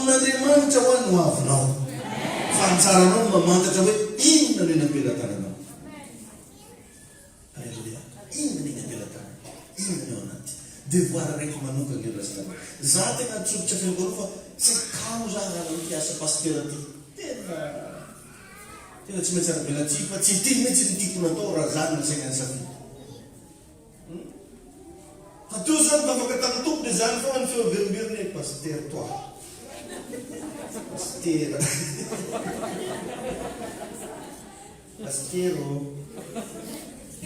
amin'Andriamanitra ho any ho avinao. Fa anjaranao mamantatra hoe inona no eny am-pelantananao. Alleluia. Inona no eny am-pelantanana. Inona no ao anaty. Devoir raiky manokana io lasitana. Za tena tsobotra fiangonana fa tsy kamo za raha miasa pasteur ty. Tena tsy maintsy arabelatsy fa tsy ty mihitsy ny tiako natao raha zany no saina ny safidy. Fa teo zany tafaka tamin'ny tompony zany fa ny feo verimberiny pasteur toi. Pasteur. Pasteur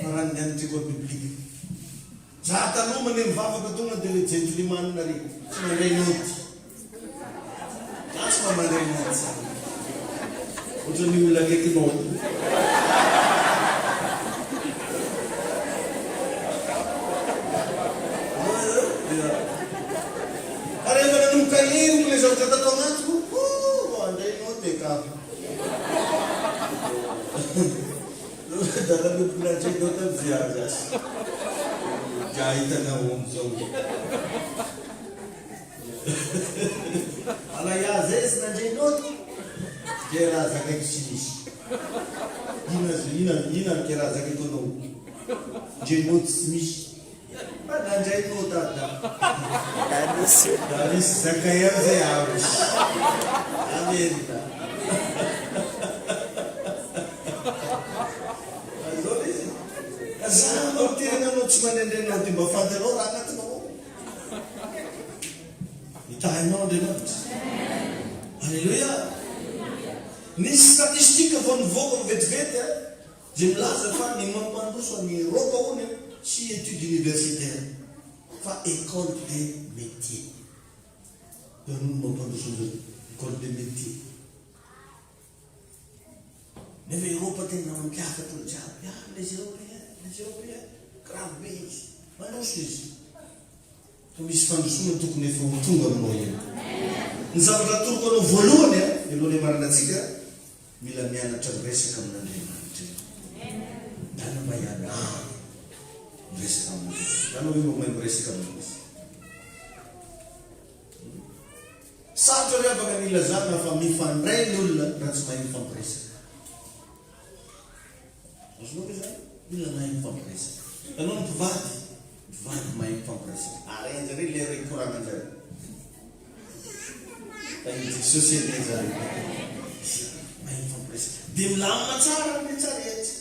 marany any tiko biblika. Za tanomany mivavaka tonga dia le gentleman na ry tsy mandray noty. Tsy mandray noty sa. Ohatran'ny olona akaiky noty. Rehefa nanomboka henoko le zavatra tato agnatiko, andray noty ka. Dala lompinatray noty amin'ny viazy asy. Dia hitana omby zao. Alaia zay sy nandray noty. Dia raha zakaiko tsy misy. Ina ke raha zakaiko anao. Ndray noty tsy misy. Nandray noty ada. Da misy zakay amizay avy. Amen. Za miterana tsy manendrenao dia mba fantanao raha anatinao. Mitahinao Andriamanitra. Alleluia. Nisy statistika vao nivoaka vetivety dia milaza fa ny mampandroso ny Eropa hono tsy étude universitaire fa école des métiers. Eo no mampandroso école des métiers. Nefa Eropa tena mampiakatra olo jiaby. Les Européens, grave be izy. Mandroso izy. Fa misy fandrosoana tokony efa ho tonga aminao eny. Ny zavatra atoroko anao voalohany alohan'ny marinatsika mila mianatra miresaka amin'Andriamanitra. Dana mba ianao miresaka amin'Andriamanitra. Dana hoe mahay miresaka amin'izy. Sarotra ry afaka ny ilazana fa mifandray ny olona raha tsy mahay mifampiresaka. Azonao zany mila mahay mifampiresaka. Ianao ny mpivady mahay mifampiresaka. Arenjare le ray koragna anjare. Ity société zany. Mahay mifampiresaka. Dia milamina tsara amin'ny tsarety.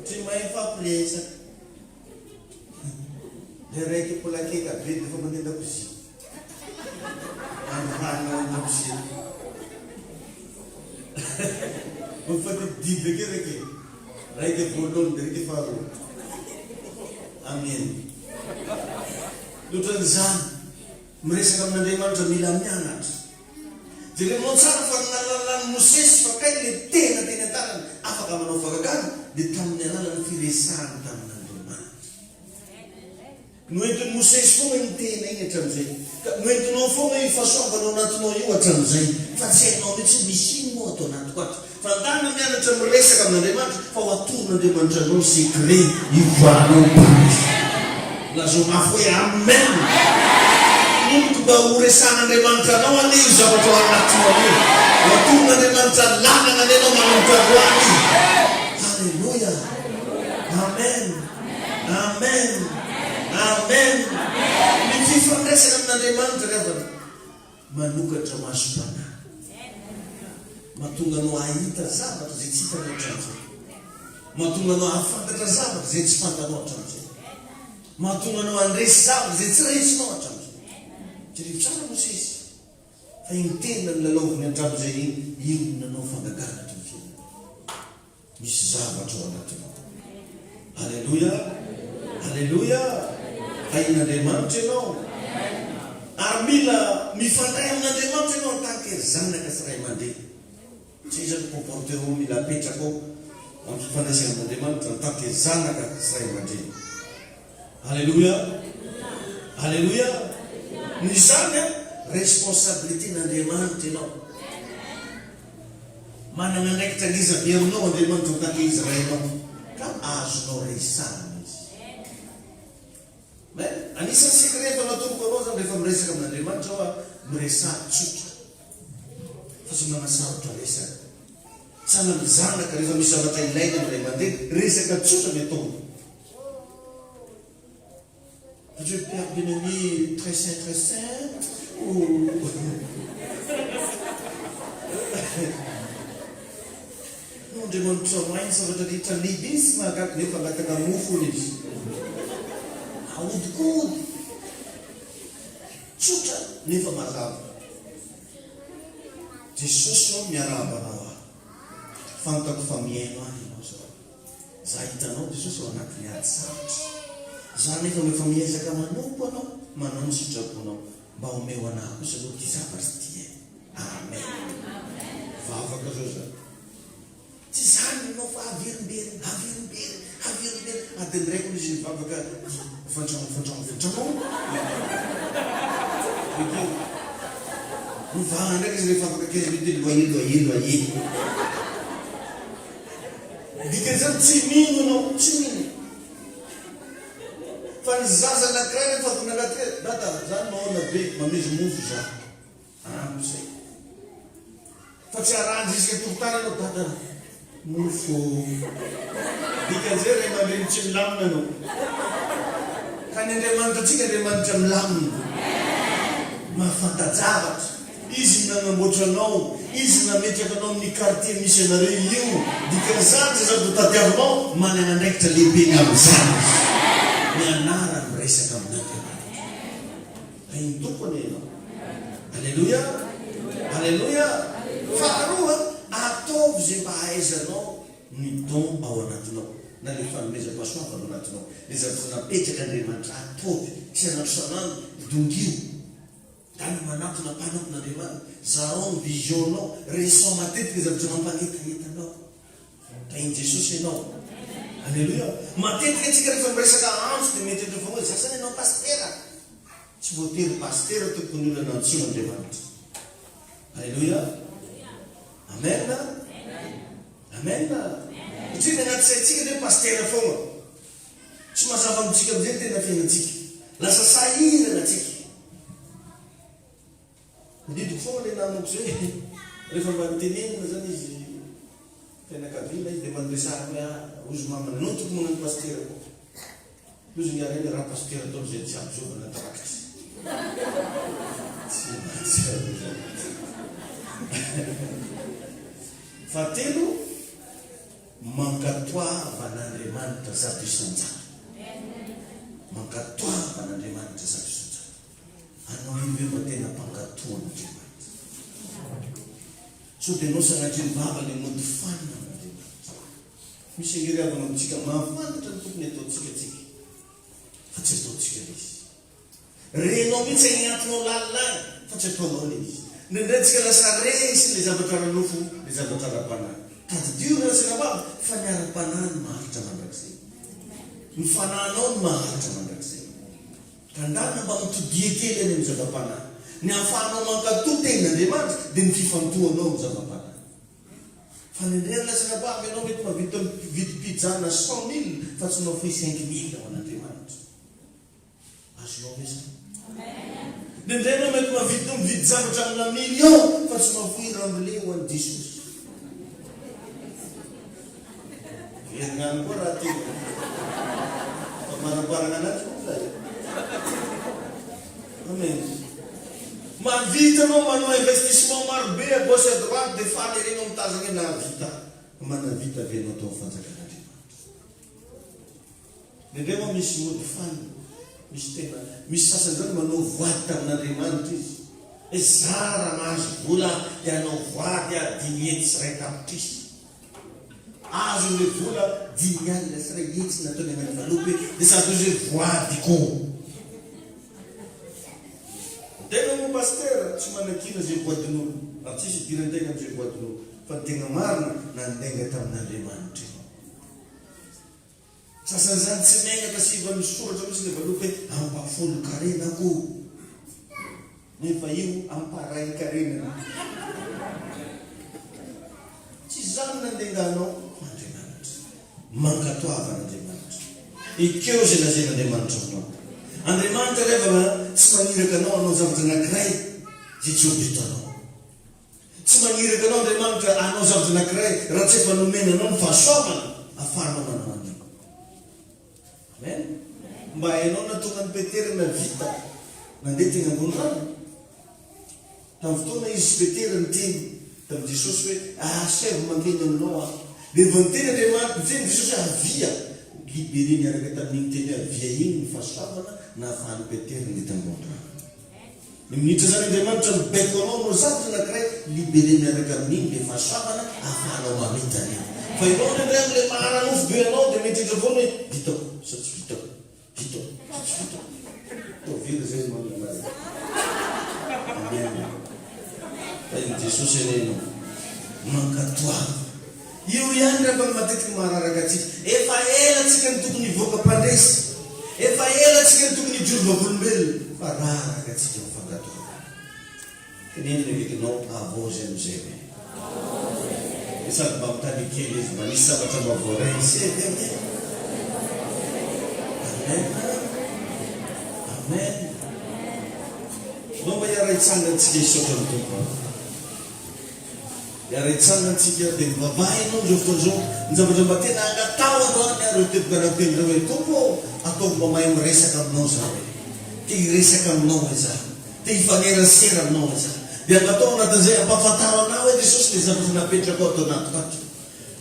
Tsy mahay mifampiresaka. Le raiky polakeka be dia fa mandeha an-dakozia. Andrahanao an-dakozia. Mifadididy ake raiky. Raiky voalohany dia raiky faharoa. Amen. Loatran'izany miresaka amin'Andriamanitra mila mianatra. Dia rehefa tsara fa nalalany Mosesy fa kay le tena teny an-tanany afaka manao fagagana dia tamin'ny alalan'ny firesahany tamin'Andriamanitra. Noentin'ny Mosesy foana ny tena iny hatramin'izay. Noentinao foana io fahasoavanao anatinao io hatramin'izay. Fa tsy hainao mihitsy misy ino atao anatiko ato. Fa andana mianatra miresaka amin'Andriamanitra fa ho atoron'Andriamanitra anao secret ivoaranao pazy. Lazo mafy hoe amen. Nonoko mba ho resan'Andriamanitra anao ane io zavatra ao anatinao io. Ho atoron'Andriamanitra lanana anenao manomboka hoany. Alleluia. Amen. Amen. Amen. Ny fifandraisana amin'Andriamanitra rehefa manokatra masom-panahy. Mahatonga anao ahita zavatra izay tsy hitanao hatramin'izay. Mahatonga anao ahafantatra zavatra izay tsy fantanao hatramin'izay. Mahatonga anao handresy zavatra izay tsy rehesinao hatramin'izay. Jereo tsara Mosesy. Fa iny tena ny lalaoviny hatramin'izay iny nanao fangagana hatramin'izay. Misy zavatra ao anatinao. Alleluia. Alleluia. Hain'Andriamanitra ianao. Ary mila mifandray amin'Andriamanitra ianao tahaka zanaka sy ray aman-dreny. Tsy izany comportement mila apetraka ao amin'ny fifandraisana amin'Andriamanitra tahaka zanaka sy ray aman-dreny. Alleluia. Alleluia. Ny zany responsabilité n'Andriamanitra ianao. Manana andraikitra angiza be aminao Andriamanitra tahaka izy ray aman-dreny. Ka azonao resahana izy. Anisan'ny sekreto anatoroko anao zany rehefa miresaka amin'Andriamanitra aho miresah tsotra fa tsy manasarotra resaka sana mizanaka rehefa misy zavatra ilaina amin'ilay mandeha resaka tsotra ny ataony je père bien-aimé très saint no Andriamanitra mainy zavatra rehetra lehibe sy mahagaga nefa angataka mofo izy ahodikody tsotra nefa mazava Jesosy ao miarabanao aho fantako fa miaino ahy ianao zao za hitanao Jesosy ao anatin'ny ady sarotra za nefa efa miezaka manompo anao manao ny sitraponao mba omeo anahy kosa aloha ty zavatra ty amen vavaka zao zany tsy zany anao fa averimbery ady ndraiky izy vavaka fantrano mivagna ndraiky izy rehefa afaka 15 minutes loyer dikan'izany tsy mino anao tsy mino fa ny zaza anankiray rehefa vona anankiray dada zany maona be mamezy mofo za ampy zay fa tsy aranjy isika tokotany anao dada mofo dikan'izay ray aman-dreny tsy milamina anao ka ny Andriamanitra atsika Andriamanitra milamina mahafantajavatra izy nanamboatra anao izy nametraka anao amin'ny quartier misy anareo io dikan'izany zay zato tadiavinao manana andraikitra lehibe ny amin'izany mianara miresaka amin'Andriamanitra iny tompony ianao alleluia faharoa ataovy zay mba ahaizanao ny don ao anatinao na le fanomezam-pahasoava ao anatinao le zavatra napetraka Andriamanitra ataovy isanandro sanandro dongio dany manatona mpanampin'Andriamanitra zarao ny visionao reson matetika zavatra mampanetanetanao da iny Jesosy ianao alleluia matetika atsika rehefa miresaka antso dia mety etra foana zasany ianao pastera tsy voatery pastera tokony olona nantsio Andriamanitra alleluia amen satria ny anaty saintsika dia pastera foana tsy mazava amitsika amizay tena fiainatsika lasa sahirana atsika mididiko foana le namako zay rehefa mba nitenenina zany izy fianakaviana izy dia mandresahana hoe ozy mamana anao tokony manano pastera ko ozy niarena raha pastera atao zay tsy ampy zao manatrakitsy fahatelo mankatoavan'Andriamanitra zato isan-jato mankatoavan'Andriamanitra zato isan-jato anao io hoe mba tena mpankatoan'Andriamanitra so dia anao sanatry ny vava le mody fanina amin'Andriamanitra misy angeriavana amitsika mahafantatra ny tokony ataotsika tsika fa tsy ataotsika le izy renao mihitsy agnatinao lalilany fa tsy ataonao le izy ndraindraytsika lasa resy le zavatra ranofo le zavatra ara-panahy tadidio na sinavava fa ny ara-panahy ny maharitra mandrakizay ny fananao ny maharitra mandrakizay ka ndana mba mitodie kely any amin'ny zava-panahy ny ahafahanao mankatoa tenin'Andriamanitra dia ny fifantohanao amin'ny zava-panahy fa ny ndray lasa navavy ianao mety mavita vidipijana 100,000 fa tsy nao fe 5,000 ao an'Andriamanitra azonao ve zany dia ndray anao mety mividy zavatra amina million fa tsy mafoy ramboleo ho an'ny Jesosy herinany koa raha tena fa manaboarana anazy koa zay amen mavita anao manao investissement marobe à gauche à droite dia faly reny mitazana hoe nahavita manavita avenao atao fanjakan'Andriamanitra dia ndray moa misy mody fanina misy tena misy sasany zany manao voady tamin'Andriamanitra izy hoe zara mahazo vola dia anao voady a 10 hety sy ray tapitrisa azo le vola 10 alina sy ray hety sy nataony agnaty valopy dia sady izy hoe voady ko tena mo pastera tsy manakina zay voadin'olo atsisy idiran-tegna am'izay voadin'olo fa ny tegna marina nandenga tamin'Andriamanitra sasany zany tsy maigna siva misoratra misy le valopy hoe ampafolo karena ko nefa io amparay karena tsy zany nandenganao Andriamanitra mankatoavan'Andriamanitra ekeo zay lazain'Andriamanitra aminao Andriamanitra rehefa tsy maniraka anao zavatra anankiray dia tsy obitanao. Tsy maniraka anao Andriamanitra anao zavatra anankiray raha tsy efa nomena anao ny fahasoavana ahafahanao manao an'io. Amen. Mba hainao natonga ny Petera navita nandeha teny ambony rano. Tamin'ny fotoana izy Petera niteny tamin'i Jesosy hoe servo mangeny aminao aho. Dia vao niteny Andriamanitra niteny Jesosy hoe avia, libéré miaraka tamin'iny teny avia iny ny fahasoavana na ahafahan'ny Petera ndeha tambony rano. Ny minitra zany Andriamanitra mibaiko anao no zavatra anankiray libéré miaraka amin'iny le fahasoavana ahafahanao mamitany. Fa ianao indray amin'ilay mahananofo be anao dia mety hitravoana hoe vitao sa tsy vitao, vitao sa tsy vitao. Tovira zay manana. Amen. Fa iny Jesosy enenao mankatoava. Io ihany rehefa matetiky mahararaka atsika. Efa ela tsika ny tokony hivoaka mpandresy. Efa ela tsika ny tokony hijoro vavolombelona. Fa raraka atsika mifankatoava. Keneny le vikinao avozy amizay. Sady mba mitany kely izy mba nisy zavatra mba voaray isy. Amen. Amen. No mba hiara-hitsangantsika isotra ny tompo. Hiara-hitsangantsika dia mivavahinao zao fotoan'izao ny zavatra mba tena angatao androany ary tebokarahateny zao hoe tompo ataoko mba mahay miresaka aminao zao. Te hiresaka aminao izaho. Te hifanerasera aminao izaho. Dia angatao anatin'izay ampafantaro anao hoe Jesosy le zavatra napetraka ao atao anaty.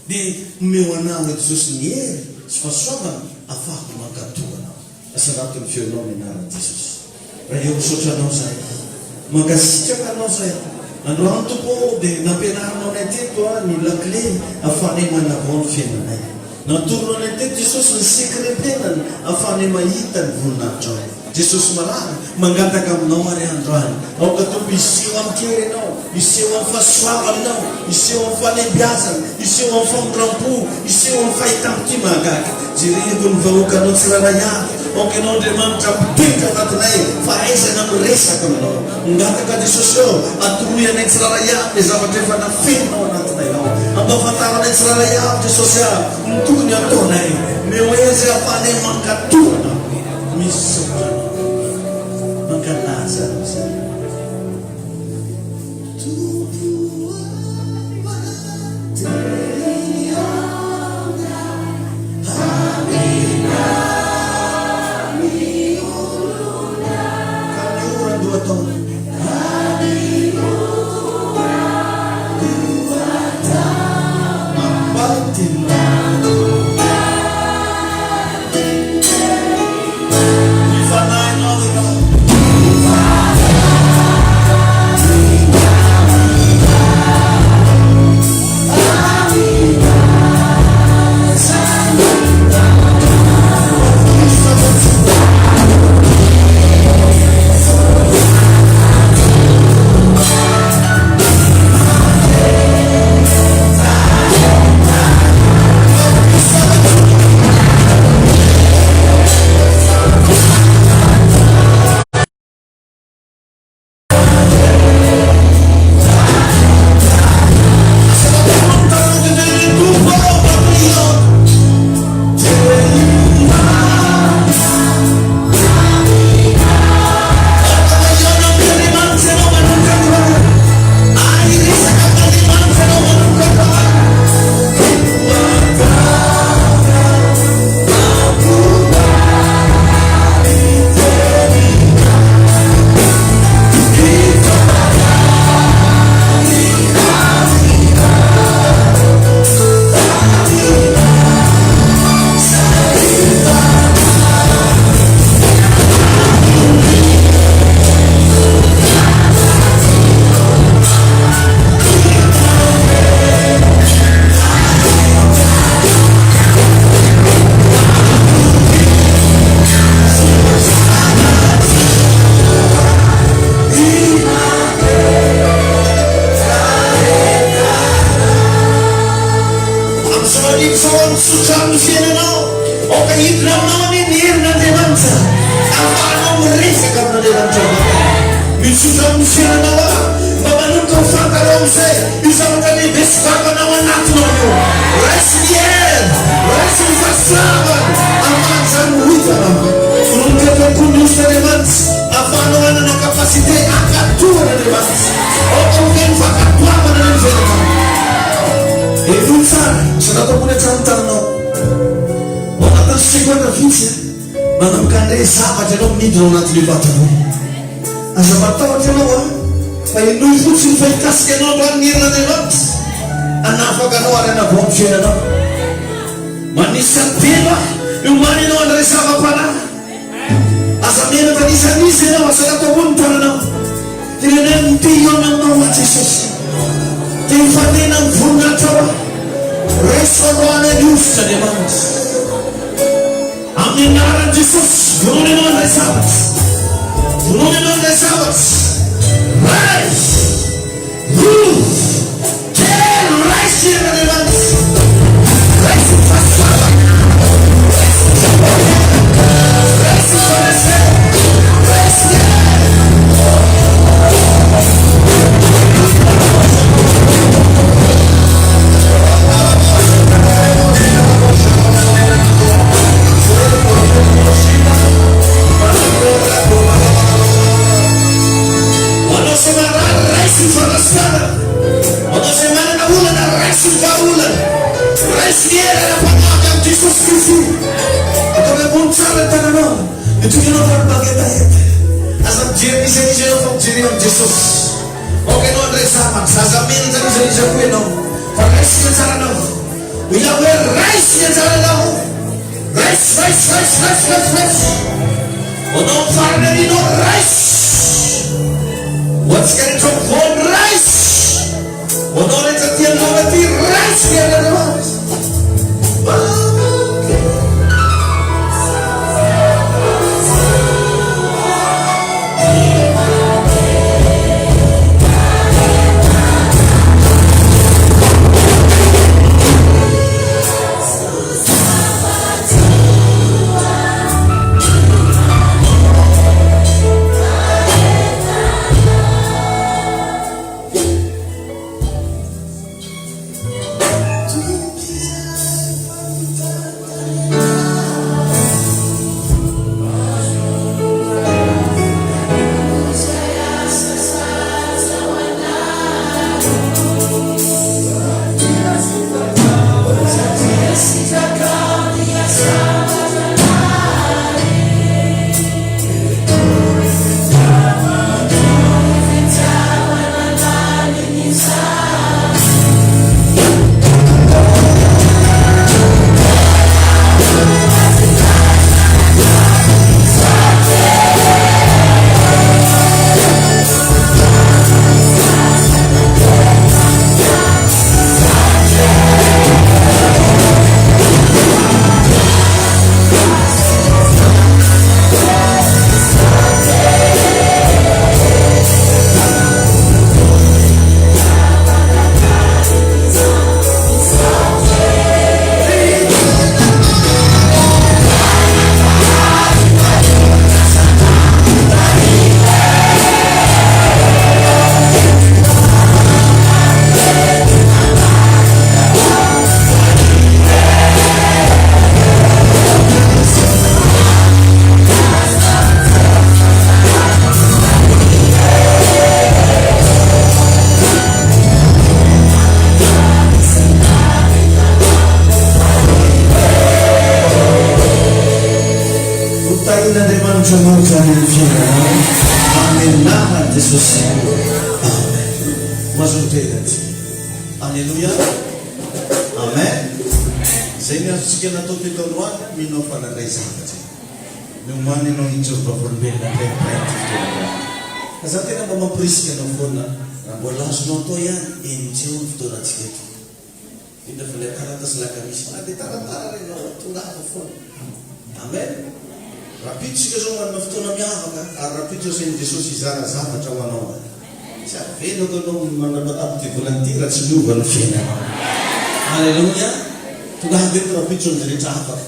Dia omeo anao hoe Jesosy ny hery sy fahasoavana ahafahako mankatoa anao. Asarato ny feonao ny anaran'i Jesosy. Raha eo misaotra anao zay. Mangasitraka anao zay. Androany tompo dia nampianaranao anay teto ny lakle ahafahanay manavao ny fiainanay. Natorono anay teto Jesosy ny sekretenany ahafahanay mahita ny voninahitra ao. Jesosy marara mangataka aminao ary androany. Aoka tompo iseho amin'kery ianao, iseho amin'ny fahasoavanao, iseho amin'ny fahalembiazana, iseho amin'ny famondram-po, iseho amin'ny fahitam-ty mahagaga. Jereko ny vahoakanao tsiraray avy. Aoka ianao Andriamanitra mipetaka anatinay fahaizana miresaka aminao. Ngataka Jesosy ao atoroy anay tsiraray avy le zavatra efa nafenonao anatinay ao. Ampahafantaranay tsiraray avy Jesosy ao ny tokony ataonay. Meo ezy ahafahanay mankatoana. Misy sotra mankalaza zay. kunyusa Andriamanitra ahafahanao anana kapasite akatoana Andriamanitra ohatrany fakatoavana ny velona evi tsara sanataopony hatrany tananao anatany sekonda vitsy manomboka andray zavatra ianao midina ao anatin'io vatanao aza matahotra ianao fa inoy fotsiny fahikasika ianao androany ny herin'Andriamanitra anafaka anao ary anavoa ny fiainanao manisany tena io many ianao andray zava-panahy aza menaka nisanisa ianao asanataopony tananao tenenay mite io aminao a Jesosy te hifanena ny voninahitra ao reso androany aniosotra Andriamanitra amin'ny anaran'i Jesosy vonoana ianao andray zavatra vonoana ianao andray zavatra rise rule tell rise here Andriamanitra rise fasava rise fanase rise what's getting from God rice onore tatia novati rice ya Andriamanitra Alleluia. Amen. Zay ny azontsika natao teto androany minao fanandray zavatra. Ny omany ianao injova volombelona ka za tena mba mampirisika anao foana raha mbola azonao atao ihany enjeo ny fotoanantsika eto. Indra fa ilay taratasy lakamisy dia taratara renao tongava foana. Amen. Rapiditsika zao manana fotoana miavaka ary rapiditra zay ny Jesosy izara zavatra ho anao. Tsy avenao anao manapatapo ty volantira tsy miova ny fiainana. Alleluia. Tongava eto rapiditra ny rehetra afaka.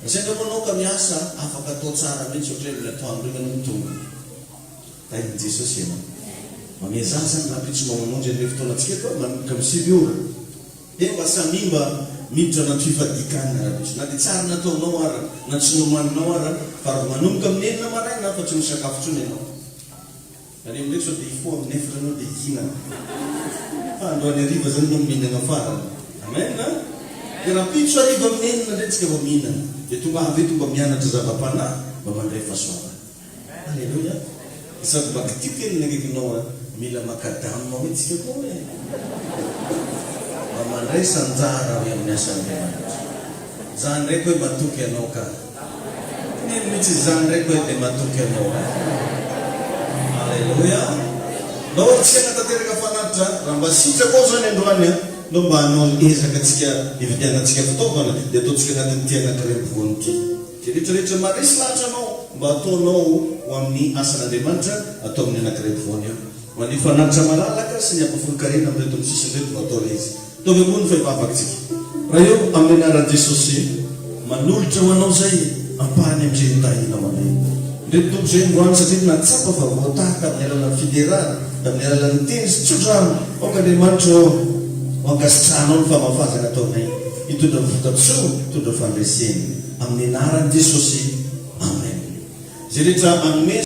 Sendra manao ka miasa afaka atao tsara mihitsy ohatran'ny ilay atoandro iny anao mitonga. Tain'i Jesosy ianao. Mamezana zany rapiditra mamonjy an'ilay fotoanantsika eto manomboka amin'ny 7 ora. Dia mba samimba miditra anaty fifadikana rahapisy na dia tsara nataonao ara na tsy nomaninao ara fa raha manomboka amin'ny enina maraina fa tsy misakafo tsony ianao ary amin'ndraiky sao dia ifo amin'ny efatra anao dia ihinana fa androany ariva zany no mihinana farany amen dia raha pitso ariva amin'ny enina ndray tsika vao mihinana dia tonga avy hoe tonga mianatra zava-panahy mba mandray fahasoavana alleloia sady mba kitiko enina akaikinao mila makadamina hoe tsika koa hoe mba mandray sanjara hoe amin'ny asan'andriamanitra zany ndraiky hoe matoky anao ka neny mihitsy zany ndraiky hoe dia matoky anao alleloia mba ohatsika natanteraka fanatitra raha mba sitrako ao zany androany no mba hanao ezaka atsika ividianantsika fitaovana dia ataontsika anatin'ny ty anankirepovoany ty dia rehetrarehetra maresy lahatra anao mba ataonao ho amin'ny asan'andriamanitra atao amin'ny anankirepovoany eo man'ny fanatitra malalaka sy ny ampafolonkarena amin'reto amin'ny sisindreto mba atao le izy ataovy ambony fa ivavakantsika raha eo amin'ny anaran'i jesosy manolotra ho anao zay ampahany amin'izay tahinao anay ndreto tompo zay androany satria natsapa fa voatahaka amin'ny alalan'ny fiderana amin'ny alalan'ny teny sy tsodrano aoka andriamanitra ankasitranao ny famafazana ataonay hitondra votatso hitondra fandreseny amin'ny anaran'i jesosy amen zay rehetra anome